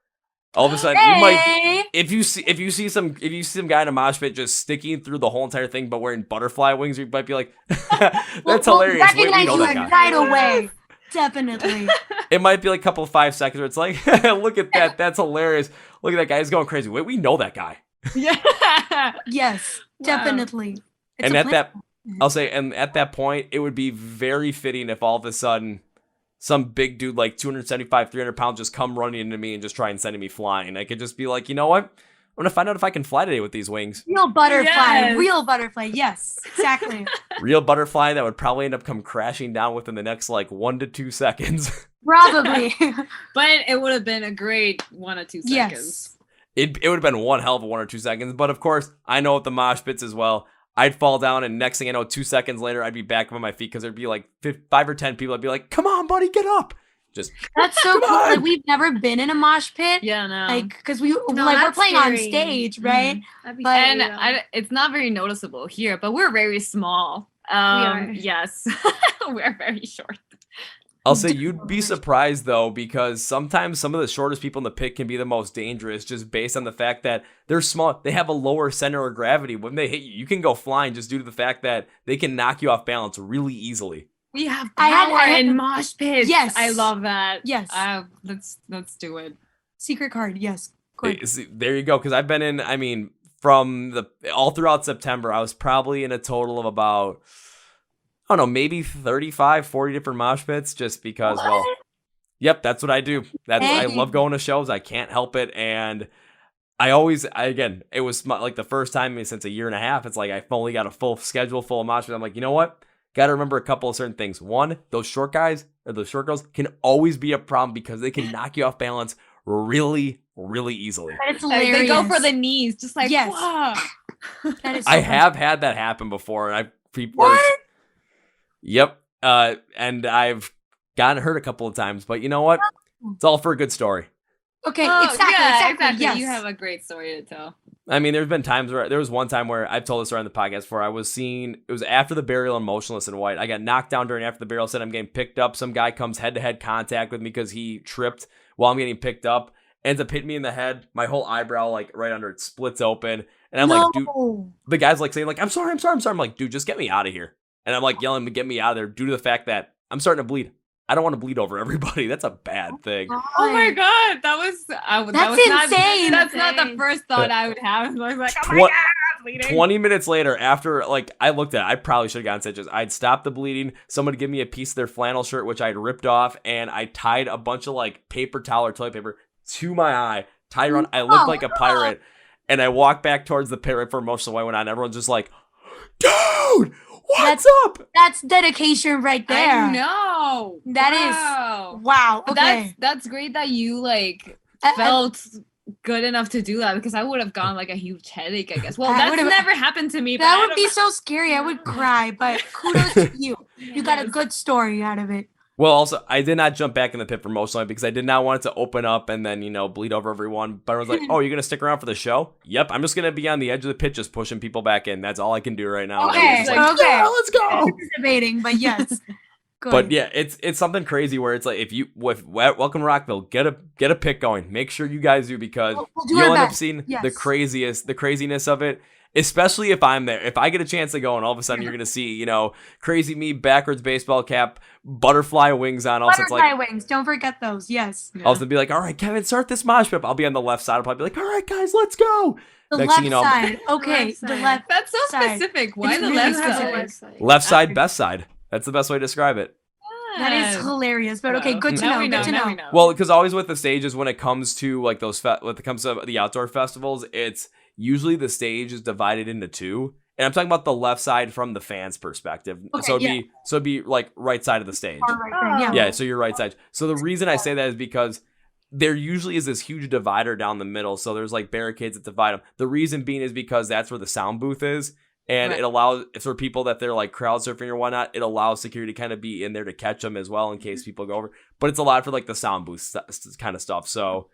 all of a sudden you might, if you see some guy in a mosh pit just sticking through the whole entire thing but wearing butterfly wings, you might be like, that's hilarious. Recognize you right away. Definitely. It might be like a couple of 5 seconds where it's like, look at that. That's hilarious. Look at that guy. He's going crazy. Wait, we know that guy. Yeah. Yes, definitely. And at that point, it would be very fitting if all of a sudden some big dude like 275, 300 pounds just come running into me and just try and send me flying. I could just be like, you know what? I'm going to find out if I can fly today with these wings. Real butterfly. Yes, exactly. Real butterfly that would probably end up come crashing down within the next like 1 to 2 seconds. Probably. But it would have been a great 1 or 2 seconds. Yes. It would have been one hell of a 1 or 2 seconds. But of course, I know at the mosh pits as well, I'd fall down and next thing I know, 2 seconds later, I'd be back on my feet because there'd be like 5 or 10 people. I'd be like, come on, buddy, get up. That's so cool. Like, we've never been in a mosh pit. Yeah, no. Like, because we're playing on stage, right? Mm-hmm. It's not very noticeable here, but we're very small. We are. Yes. We're very short. I'll say you'd be surprised though, because sometimes some of the shortest people in the pit can be the most dangerous just based on the fact that they're small. They have a lower center of gravity. When they hit you, you can go flying just due to the fact that they can knock you off balance really easily. We have power in mosh pits. Yes. I love that. Yes. Let's do it. Secret card. Yes. There you go. Because I've been in, from all throughout September, I was probably in a total of about, I don't know, maybe 35, 40 different mosh pits just because, yep, that's what I do. I love going to shows. I can't help it. And it was like the first time since a year and a half. It's like I've only got a full schedule full of mosh pits. I'm like, you know what? Got to remember a couple of certain things. One, those short guys or those short girls can always be a problem because they can knock you off balance really, really easily. It's hilarious. They go for the knees, just like, yes. Wow. That is so I have had that happen before. And what? Yep. And I've gotten hurt a couple of times, but you know what? It's all for a good story. Okay, exactly. Yes. You have a great story to tell. I mean, there's been times where there was one time where I've told this story on the podcast before. I was it was after the burial in Motionless in White. I got knocked down during after the burial. Said I'm getting picked up. Some guy comes head-to-head contact with me because he tripped while I'm getting picked up. Ends up hitting me in the head. My whole eyebrow, like right under it, splits open. And I'm like, dude, the guy's like saying like, I'm sorry. I'm like, dude, just get me out of here. And I'm like yelling to get me out of there due to the fact that I'm starting to bleed. I don't want to bleed over everybody. That's a bad thing. Oh my god, that was insane. That's not the first thought I would have. I was like, oh my god, I'm bleeding. 20 minutes later, after like I looked at it, I probably should have gotten stitches. I'd stopped the bleeding. Someone give me a piece of their flannel shirt, which I'd ripped off, and I tied a bunch of like paper towel or toilet paper to my eye, tied around. I looked like a pirate, and I walked back towards the pit right before most of the way went on. Everyone's just like, dude, what's up? That's dedication right there. I know. That is wow. Okay. That's great that you like felt good enough to do that, because I would have gotten like a huge headache, I guess. Well, that's never happened to me. That would be so scary. I would cry, but kudos to you. You got a good story out of it. Well, also, I did not jump back in the pit for emotionally because I did not want it to open up and then, bleed over everyone. But I was like, oh, you're going to stick around for the show? Yep, I'm just going to be on the edge of the pit just pushing people back in. That's all I can do right now. Okay, yeah, let's go. Debating, but yes. Good. But yeah, it's something crazy where it's like if you with Welcome to Rockville, get a pick going. Make sure you guys do, because you'll end up seeing the craziness of it. Especially if I'm there. If I get a chance to go and all of a sudden you're going to see, crazy me, backwards baseball cap, butterfly wings on. Butterfly wings. Don't forget those. Yes. I'll also be like, all right, Kevin, start this mosh pit. I'll be on the left side. I'll probably be like, all right, guys, let's go. The left side. Okay. The left That's so specific. Why the left side? Left side, best side. That's the best way to describe it. That is hilarious, but okay, good to know. Good to know. Well, because always with the stages, when it comes to like when it comes to the outdoor festivals, it's usually the stage is divided into two, and I'm talking about the left side from the fans' perspective. Okay, so it'd be like right side of the stage. Yeah, so your right side. So the reason I say that is because there usually is this huge divider down the middle. So there's like barricades that divide them. The reason being is because that's where the sound booth is. And it allows, for people that they're like crowd surfing or whatnot, it allows security to kind of be in there to catch them as well in case people go over. But it's a lot for like the sound booth kind of stuff. So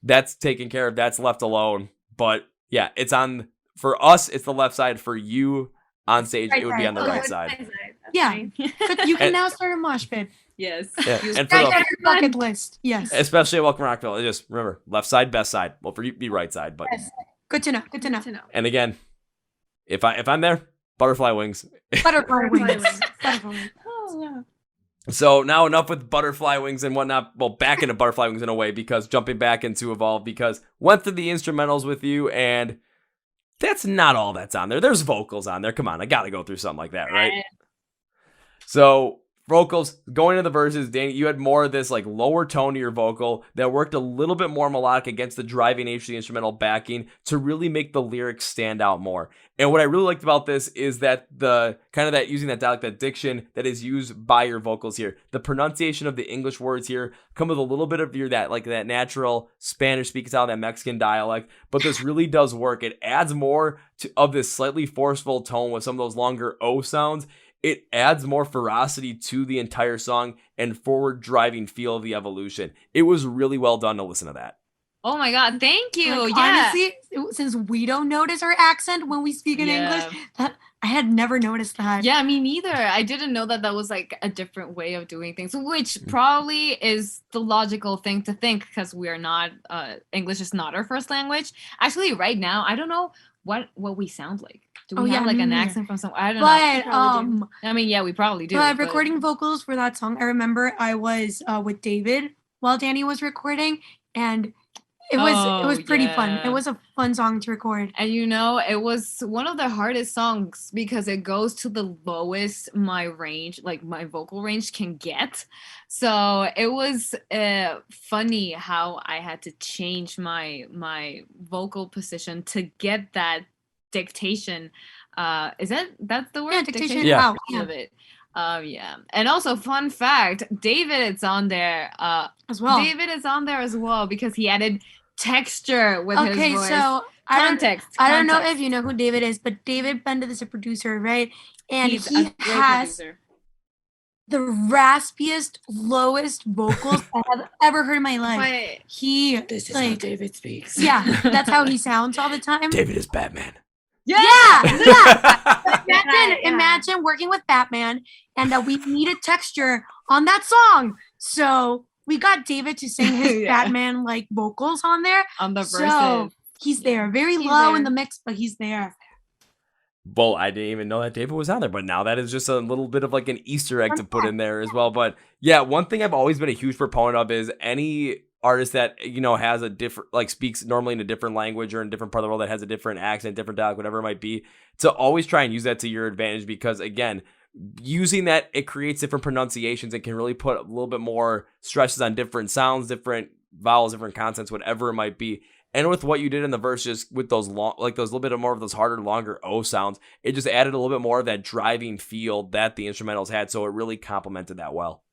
that's taken care of. That's left alone. But yeah, it's on, for us, it's the left side. For you on stage, it would be on the right side. Yeah. But you can now start a mosh pit. Yes. Yeah. And for the bucket list. Yes. Especially at Welcome to Rockville. Just remember, left side, best side. Well, for you, be right side. But yes. Good to know. Good to know. And again, if I'm there, butterfly wings. Butterfly wings. Oh, yeah. So now enough with butterfly wings and whatnot. Well, back into butterfly wings in a way, because jumping back into Evolve, because went through the instrumentals with you, and that's not all that's on there. There's vocals on there. Come on, I gotta go through something like that, right? So vocals, going to the verses, Danny, you had more of this like lower tone to your vocal that worked a little bit more melodic against the driving nature of the instrumental backing to really make the lyrics stand out more. And what I really liked about this is that the kind of that using that dialect, that diction that is used by your vocals here, the pronunciation of the English words here come with a little bit of that natural Spanish speaking style, that Mexican dialect. But this really does work. It adds more of this slightly forceful tone with some of those longer O sounds. It adds more ferocity to the entire song and forward driving feel of the evolution. It was really well done to listen to that. Oh my God, thank you. Like, honestly, since we don't notice our accent when we speak in English, I had never noticed that. Yeah, me neither. I didn't know that was like a different way of doing things, which probably is the logical thing to think, because we are not, English is not our first language. Actually, right now, I don't know what we sound like. Do we have like an accent from somewhere? I don't know. I mean, yeah, we probably do. But recording vocals for that song, I remember I was with David while Danny was recording, and it was pretty fun. It was a fun song to record. And it was one of the hardest songs because it goes to the lowest my vocal range can get. So it was funny how I had to change my vocal position to get that dictation. That's the word? Yeah, dictation. Yeah. Of it. Yeah. And also, fun fact, David is on there as well. David is on there as well because he added texture with his voice. Okay, so Context. I don't know if you know who David is, but David Bendit is a producer, right? And He's a great producer. the raspiest, lowest vocals I have ever heard in my life. But this is how David speaks. Yeah, that's how he sounds all the time. David is Batman. Yeah. Imagine working with Batman, and we needed texture on that song. So we got David to sing his Batman like vocals on there. On the verses. So he's there. Very low in the mix, but he's there. Well, I didn't even know that David was on there, but now that is just a little bit of like an Easter egg to put in there as well. But yeah, one thing I've always been a huge proponent of is any artist that, has a different, like speaks normally in a different language or in a different part of the world that has a different accent, different dialect, whatever it might be, to always try and use that to your advantage, because again, using that, it creates different pronunciations and can really put a little bit more stresses on different sounds, different vowels, different consonants, whatever it might be. And with what you did in the verse, just with those long, like those little bit of more of those harder, longer O sounds, it just added a little bit more of that driving feel that the instrumentals had. So it really complemented that well.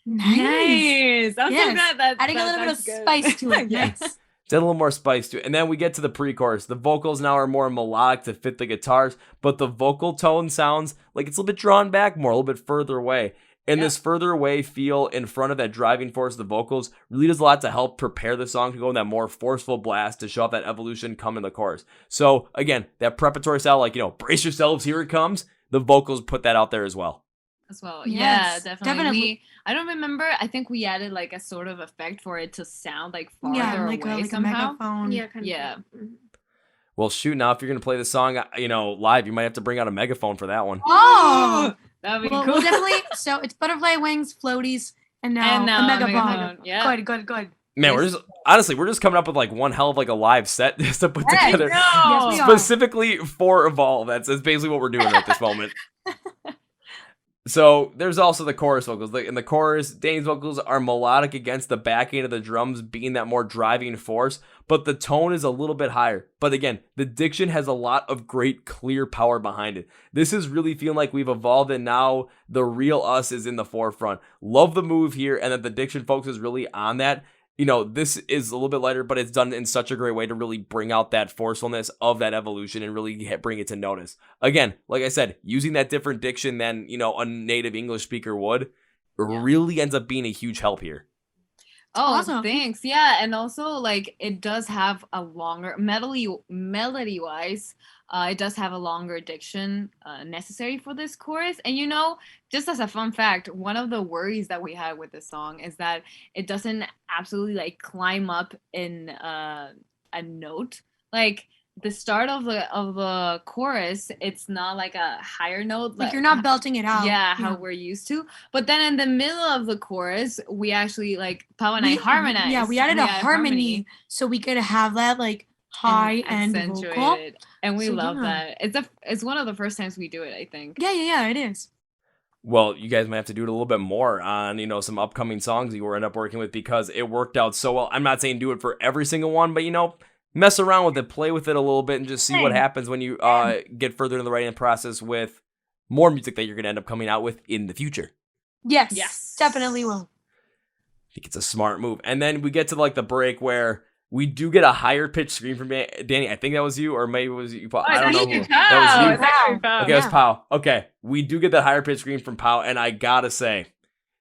Nice. I'm so glad that adding a little bit of spice to it. Yes. It's a little more spice to it. And then we get to the pre-chorus. The vocals now are more melodic to fit the guitars, but the vocal tone sounds like it's a little bit drawn back more, a little bit further away. And this further away feel in front of that driving force of the vocals really does a lot to help prepare the song to go in that more forceful blast to show off that evolution come in the chorus. So again, that preparatory style, like, brace yourselves, here it comes. The vocals put that out there as well. Yes, definitely. I don't remember. I think we added like a sort of effect for it to sound like farther away somehow. A megaphone. Yeah, kind of. Well, shoot, now if you're going to play the song, live, you might have to bring out a megaphone for that one. Oh! That'd be cool. We'll definitely. So it's butterfly wings, floaties, and now a megaphone. Yeah. Good. Man, we're just coming up with like one hell of like a live set just to put together Yes, specifically for Evolve. That's basically what we're doing at this moment. So there's also the chorus vocals. In the chorus, Danny's vocals are melodic against the backing of the drums being that more driving force, but the tone is a little bit higher. But again, the diction has a lot of great clear power behind it. This is really feeling like we've evolved and now the real us is in the forefront. Love the move here and that the diction focuses really on that. This is a little bit lighter, but it's done in such a great way to really bring out that forcefulness of that evolution and really bring it to notice. Again, like I said, using that different diction than, a native English speaker would really ends up being a huge help here. Oh, awesome. Thanks. Yeah. And also like it does have a longer melody wise. It does have a longer diction necessary for this chorus. And just as a fun fact, one of the worries that we had with this song is that it doesn't absolutely like climb up in a note. Like the start of the chorus, it's not like a higher note. Like you're not belting it out. Yeah, how we're used to. But then in the middle of the chorus, we actually like Pao and I harmonized. Yeah, we added a harmony so we could have that like high and vocal. And we love that. It's one of the first times we do it, I think. Yeah, it is. Well, you guys might have to do it a little bit more on, some upcoming songs you will end up working with because it worked out so well. I'm not saying do it for every single one, but mess around with it, play with it a little bit, and just see what happens when you get further in the writing process with more music that you're going to end up coming out with in the future. Yes, definitely will. I think it's a smart move. And then we get to like the break where we do get a higher pitched scream from Danny. I think that was you, or maybe it was you, Paul. I don't know. That was you. Okay, it was Pao. Okay, we do get that higher pitched scream from Pao, and I gotta say,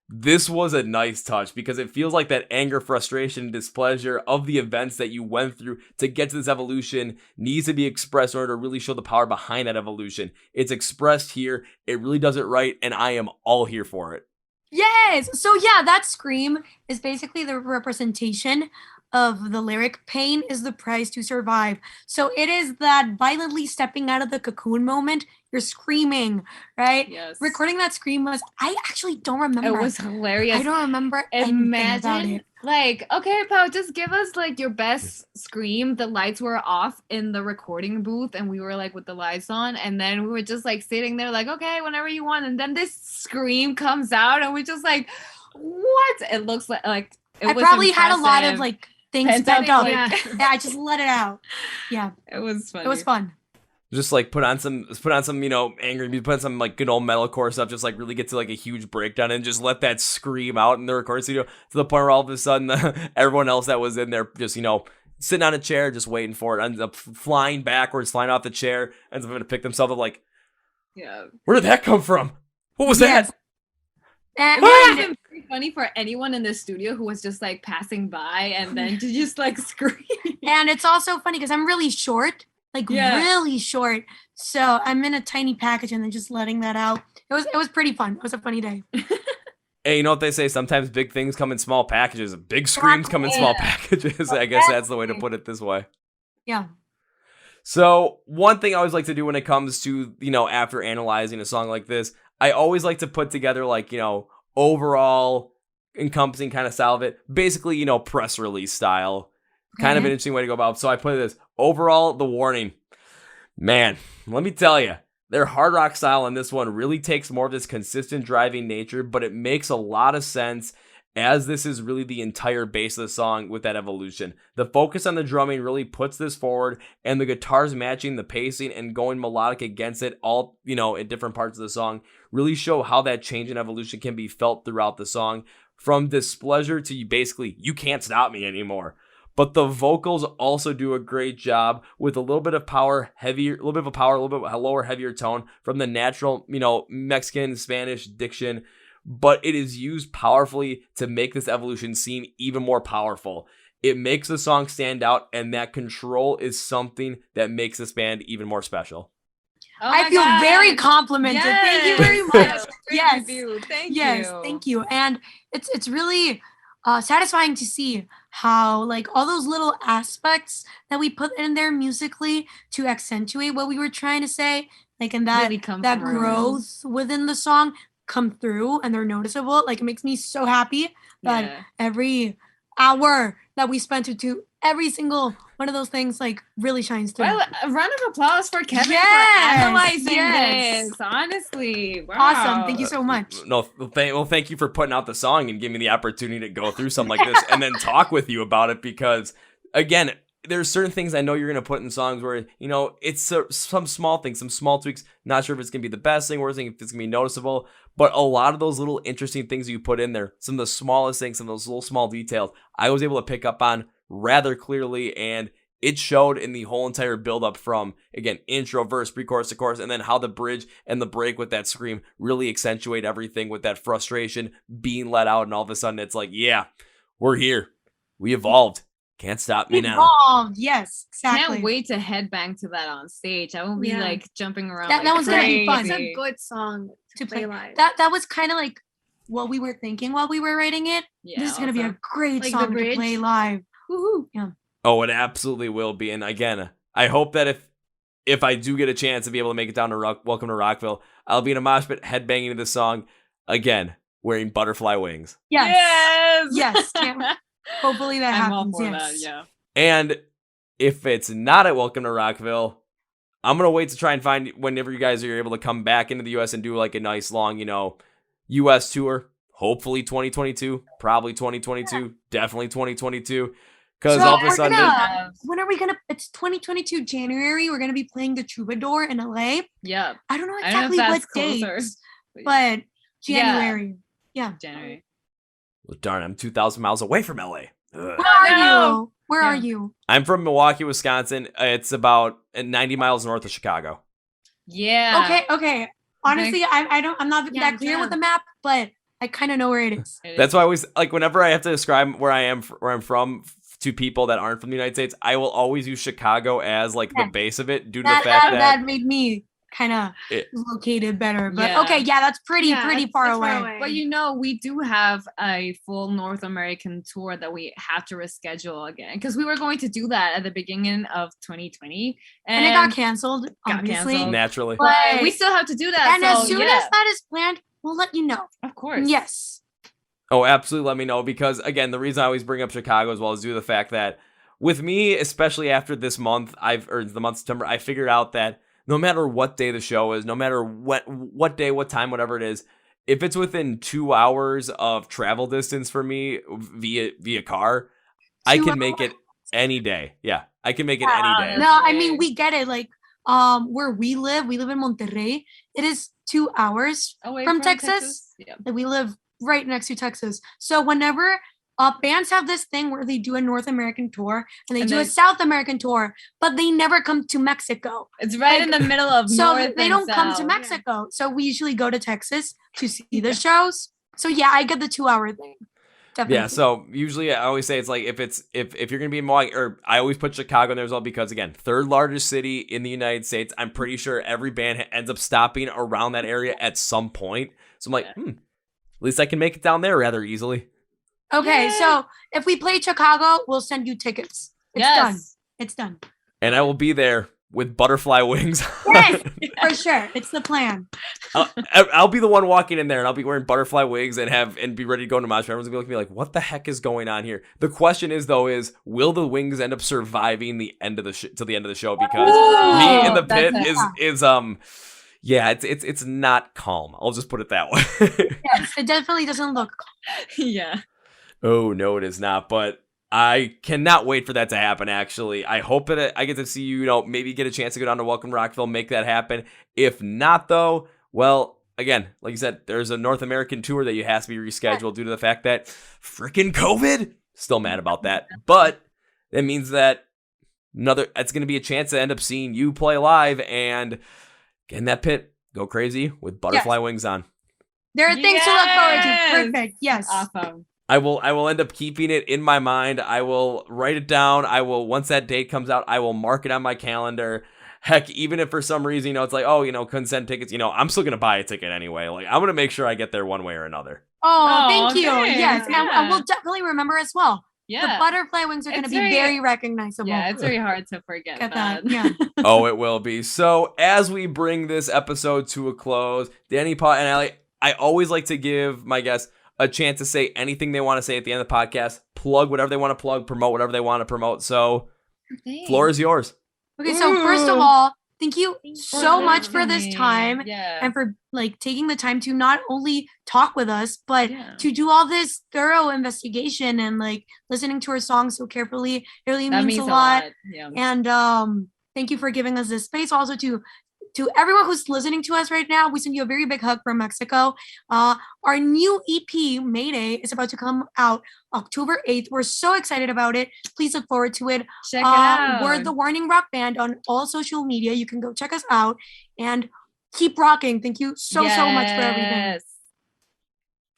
this was a nice touch because it feels like that anger, frustration, displeasure of the events that you went through to get to this evolution needs to be expressed in order to really show the power behind that evolution. It's expressed here. It really does it right, and I am all here for it. Yes. So yeah, that scream is basically the representation of the lyric, pain is the price to survive. So it is that violently stepping out of the cocoon moment. You're screaming, right? Yes. Recording that scream I actually don't remember. It was hilarious. I don't remember anything about it. Like, okay, Pao, just give us like your best scream. The lights were off in the recording booth and we were like with the lights on. And then we were just like sitting there like, okay, whenever you want. And then this scream comes out and we just like, what? It looks like it was probably impressive. had a lot of like things pent up. Yeah. I just let it out. Yeah. It was funny. It was fun. Just like put on some angry music, put on some like good old metalcore stuff, just like really get to like a huge breakdown and just let that scream out in the recording studio to the point where all of a sudden everyone else that was in there just, sitting on a chair just waiting for it, ends up flying backwards, flying off the chair, ends up having to pick themselves up like, yeah, where did that come from? What was that? And, It would have been pretty funny for anyone in the studio who was just like passing by and then to just like scream. and it's also funny because I'm really short, like really short. So I'm in a tiny package and then just letting that out. It was pretty fun. It was a funny day. Hey, you know what they say? Sometimes big things come in small packages. Big screams come in small packages. I guess that's the way to put it this way. Yeah. So one thing I always like to do when it comes to, after analyzing a song like this, I always like to put together like, overall encompassing kind of style of it. Basically, press release style. Kind of an interesting way to go about it. So I put this overall, The Warning. Man, let me tell you, their hard rock style in this one really takes more of this consistent driving nature, but it makes a lot of sense as this is really the entire base of the song with that evolution. The focus on the drumming really puts this forward, and the guitars matching the pacing and going melodic against it all, in different parts of the song really show how that change in evolution can be felt throughout the song, from displeasure to basically, you can't stop me anymore. But the vocals also do a great job with a little bit of power, a little bit lower, heavier tone from the natural, Mexican, Spanish diction. But it is used powerfully to make this evolution seem even more powerful. It makes the song stand out, and that control is something that makes this band even more special. Oh I feel very complimented. Yes. Thank you very much. Yes. Thank you. And it's really satisfying to see how like all those little aspects that we put in there musically to accentuate what we were trying to say, like in that Really come that through. growth within the song come through, and they're noticeable. Like it makes me so happy that every hour that we spent to every single one of those things like really shines through. Well, a round of applause for Kevin for analyzing this. Honestly, wow. Awesome. Thank you so much. No, thank you for putting out the song and giving me the opportunity to go through something like this and then talk with you about it, because again, there's certain things I know you're going to put in songs where, it's some small things, some small tweaks. Not sure if it's going to be the best thing, worst thing, if it's going to be noticeable. But a lot of those little interesting things you put in there, some of the smallest things, some of those little small details, I was able to pick up on rather clearly. And it showed in the whole entire build-up from, again, intro, verse, pre-chorus to chorus, and then how the bridge and the break with that scream really accentuate everything with that frustration being let out. And all of a sudden it's like, yeah, we're here. We evolved. Can't stop me now. Evolved. Yes, exactly. Can't wait to headbang to that on stage. I won't be like jumping around. That like was gonna be fun. It's a good song to play live. That was kind of like what we were thinking while we were writing it. Yeah, this is gonna be a great Like the song to bridge? play live. Woohoo! Yeah. Oh, it absolutely will be. And again, I hope that if I do get a chance to be able to make it down to Welcome to Rockville, I'll be in a mosh pit headbanging to this song again, wearing butterfly wings. Yes. Yes. Hopefully that I'm all happens. for Yes. that, yeah. And if it's not at Welcome to Rockville, I'm going to wait to try and find whenever you guys are able to come back into the U.S. and do like a nice long, U.S. tour. Hopefully 2022, probably 2022, definitely 2022. Because all of a sudden, when are we gonna? It's 2022 January. We're gonna be playing the Troubadour in LA. Yeah. I don't know I don't exactly know if what that's closer, dates, but January. Yeah. January. well, darn, I'm 2,000 miles away from LA. Ugh. Where are no. you? Where are you? I'm from Milwaukee, Wisconsin. It's about 90 miles north of Chicago. Yeah. Okay. Honestly, I'm not Yeah, that clear yeah. with the map, but I kind of know where it is. That's why I always like whenever I have to describe where I'm from to people that aren't from the United States, I will always use Chicago as like the base of it due to the fact that made me kind of located better. But Yeah. okay, yeah, that's pretty far it's away. But we do have a full North American tour that we have to reschedule again, because we were going to do that at the beginning of 2020, And it got canceled, obviously. canceled. naturally. But we still have to do that. And so, as soon as that is planned, we'll let you know. of course. Yes. Oh, absolutely. Let me know, because again, the reason I always bring up Chicago as well is due to the fact that with me, especially after this month, the month of September, I figured out that no matter what day the show is, no matter what day, what time, whatever it is, if it's within 2 hours of travel distance for me via car, I can make it any day. Yeah, I can make it any day. No, I mean, we get it. Like, where we live in Monterrey. It is 2 hours Away from Texas. Yeah. Like, we live right next to Texas. So whenever bands have this thing where they do a North American tour and they do a South American tour, but they never come to Mexico. It's right in the middle of So North they and don't come to South. Mexico. So we usually go to Texas to see the shows. So yeah, I get the 2-hour thing. Definitely. Yeah, so usually I always say it's like if you're gonna be in Milwaukee, or I always put Chicago in there as well because again, third largest city in the United States. I'm pretty sure every band ends up stopping around that area at some point. So I'm like, at least I can make it down there rather easily. Okay, so if we play Chicago, we'll send you tickets. It's done. It's done. And I will be there with butterfly wings. Yes, for sure. It's the plan. I'll be the one walking in there, and I'll be wearing butterfly wings and be ready to go into mosh pit. Everyone's gonna be looking at me like, "What the heck is going on here?" The question is, though, will the wings end up surviving the end of the till the end of the show? Because me in the pit it's not calm. I'll just put it that way. Yes, it definitely doesn't look calm. Yeah. Oh no, it is not. But I cannot wait for that to happen, actually. I hope that I get to see you, maybe get a chance to go down to Welcome to Rockville, make that happen. If not, though, well, again, like you said, there's a North American tour that has to be rescheduled due to the fact that freaking COVID. Still mad about that. But it means that it's going to be a chance to end up seeing you play live and get in that pit, go crazy with butterfly wings on. There are things to look forward to. Perfect. Yes. Awesome. I will end up keeping it in my mind. I will write it down. Once that date comes out, I will mark it on my calendar. Heck, even if for some reason, it's like, couldn't send tickets, I'm still going to buy a ticket anyway. Like, I'm going to make sure I get there one way or another. Oh, thank you. Yes. And we'll definitely remember as well. Yeah. The butterfly wings are going to be very recognizable. Yeah, it's very hard to forget that. Yeah. Oh, it will be. So as we bring this episode to a close, Danny, Paul, and Allie, I always like to give my guests a chance to say anything they want to say at the end of the podcast, plug whatever they want to plug, promote whatever they want to promote. So, floor is yours. Okay, so first of all, thank you so much for this time and for taking the time to not only talk with us, but to do all this thorough investigation and listening to our songs so carefully. It really means a lot. Yeah. And thank you for giving us this space. Also to everyone who's listening to us right now, we send you a very big hug from Mexico. Our new EP, Mayday, is about to come out October 8th. We're so excited about it. Please look forward to it. Check it out. We're The Warning Rock Band on all social media. You can go check us out and keep rocking. Thank you so much for everything.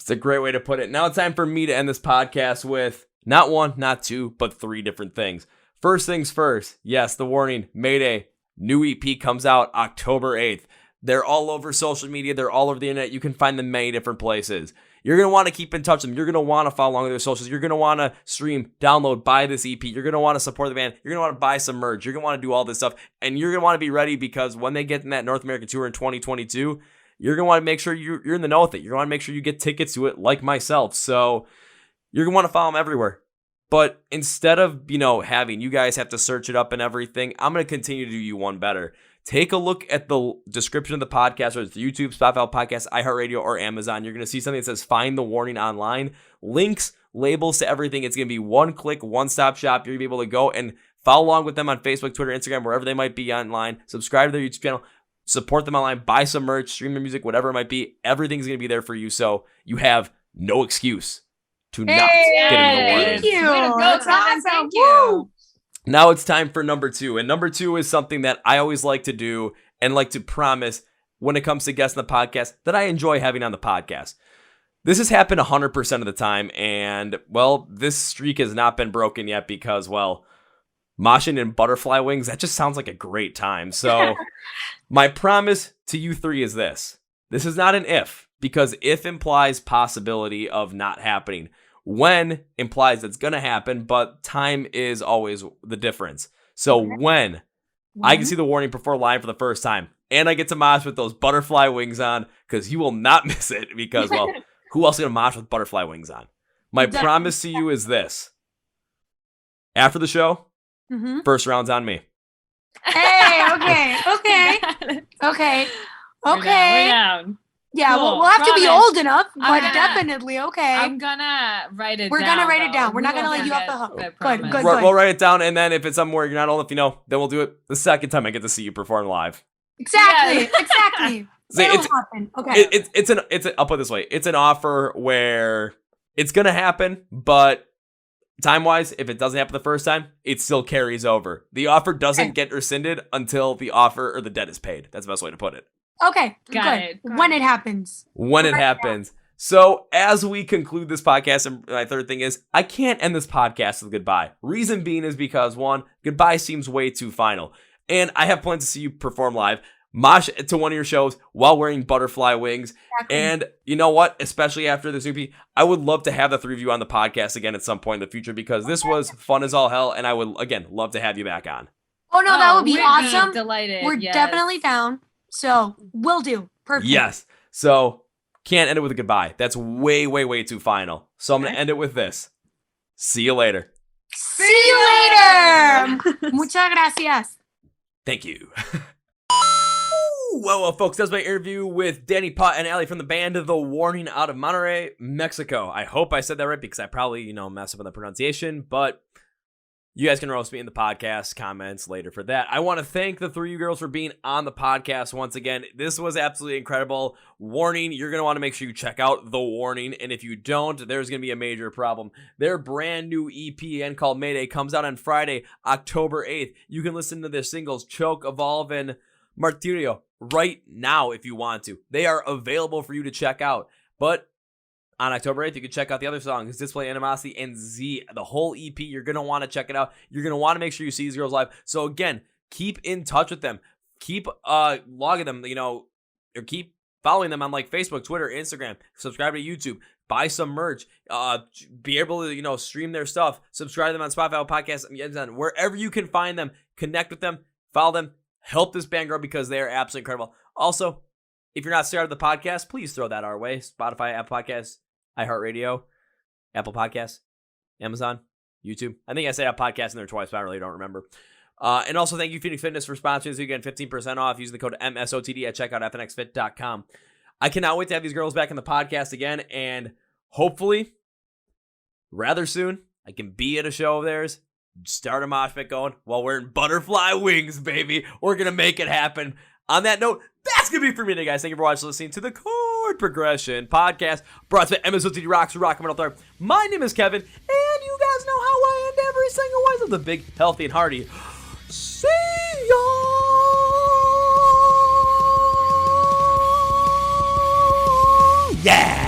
It's a great way to put it. Now it's time for me to end this podcast with not one, not two, but 3 different things. First things first. Yes, The Warning, Mayday. New EP comes out October 8th. They're all over social media. They're all over the internet. You can find them many different places. You're going to want to keep in touch with them. You're going to want to follow along with their socials. You're going to want to stream, download, buy this EP. You're going to want to support the band. You're going to want to buy some merch. You're going to want to do all this stuff. And you're going to want to be ready because when they get in that North American tour in 2022, you're going to want to make sure you're in the know with it. You're going to want to make sure you get tickets to it like myself. So you're going to want to follow them everywhere. But instead of, having you guys have to search it up and everything, I'm going to continue to do you one better. Take a look at the description of the podcast, whether it's YouTube, Spotify Podcast, iHeartRadio, or Amazon. You're going to see something that says Find the Warning online. Links, labels to everything. It's going to be one click, one-stop shop. You're going to be able to go and follow along with them on Facebook, Twitter, Instagram, wherever they might be online. Subscribe to their YouTube channel. Support them online. Buy some merch, stream their music, whatever it might be. Everything's going to be there for you, so you have no excuse to not get into the Warning. Thank you. That's awesome. Thank you. Now it's time for number 2. And number 2 is something that I always like to do and like to promise when it comes to guests on the podcast that I enjoy having on the podcast. This has happened 100% of the time. And, well, this streak has not been broken yet because, well, moshing and butterfly wings, that just sounds like a great time. So my promise to you 3 is this. This is not an if, because if implies possibility of not happening. When implies it's going to happen, but time is always the difference. So when I can see The Warning perform live for the first time, and I get to mosh with those butterfly wings on, because you will not miss it, because, well, who else is going to mosh with butterfly wings on? My promise to you is this. After the show, first round's on me. Hey, okay. We're down. Yeah, cool. we'll have to be old enough, but definitely okay. I'm gonna write it down. We're gonna write it down. We're not gonna let you off the hook. Good. We'll write it down, and then if it's somewhere you're not old enough, then we'll do it the second time I get to see you perform live. Exactly. It'll happen. Okay. I'll put it this way. It's an offer where it's gonna happen, but time-wise, if it doesn't happen the first time, it still carries over. The offer doesn't get rescinded until the offer or the debt is paid. That's the best way to put it. Okay, Got it. When it happens. When it happens. So as we conclude this podcast, and my third thing is, I can't end this podcast with goodbye. Reason being is because, one, goodbye seems way too final. And I have plans to see you perform live. Mosh to one of your shows while wearing butterfly wings. Exactly. And you know what? Especially after this EP, I would love to have the three of you on the podcast again at some point in the future because this was fun as all hell. And I would, again, love to have you back on. Oh, no, that would be awesome. Delighted. We're definitely down. So we'll do. Perfect. Yes. So can't end it with a goodbye. That's way, way, way too final. So I'm going to end it with this. See you later. See you later. Muchas gracias. Thank you. Well, folks, that's my interview with Danny Putt and Allie from the band The Warning out of Monterrey, Mexico. I hope I said that right because I probably, messed up on the pronunciation, but you guys can roast me in the podcast comments later for that. I want to thank the three of you girls for being on the podcast once again. This was absolutely incredible. Warning, you're going to want to make sure you check out The Warning, and if you don't, there's going to be a major problem. Their brand new EP called Mayday comes out on Friday, October 8th. You can listen to their singles Choke, Evolve, and Martito right now if you want to. They are available for you to check out. But on October 8th, you can check out the other songs, Display Animosity and Z. The whole EP, you're going to want to check it out. You're going to want to make sure you see these girls live. So again, keep in touch with them. Keep logging them, or keep following them on like Facebook, Twitter, Instagram. Subscribe to YouTube. Buy some merch. Be able to, stream their stuff. Subscribe to them on Spotify, Podcasts, wherever you can find them. Connect with them. Follow them. Help this band grow because they are absolutely incredible. Also, if you're not started the podcast, please throw that our way. Spotify, Apple Podcasts, iHeart Radio, Apple Podcasts, Amazon, YouTube. I think I said Apple Podcasts in there twice, but I really don't remember. And also, thank you, Phoenix Fitness, for sponsoring us. You get 15% off using the code MSOTD at checkout fnxfit.com. I cannot wait to have these girls back in the podcast again, and hopefully, rather soon, I can be at a show of theirs. Start a mosh pit going while wearing butterfly wings, baby. We're going to make it happen. On that note, that's going to be for me today, guys. Thank you for watching and listening to the Chord Progression Podcast, brought to you by MSOTD Rocks, Rock Metal Thrive. My name is Kevin, and you guys know how I end every single one of the big, healthy, and hearty. See ya! Yeah!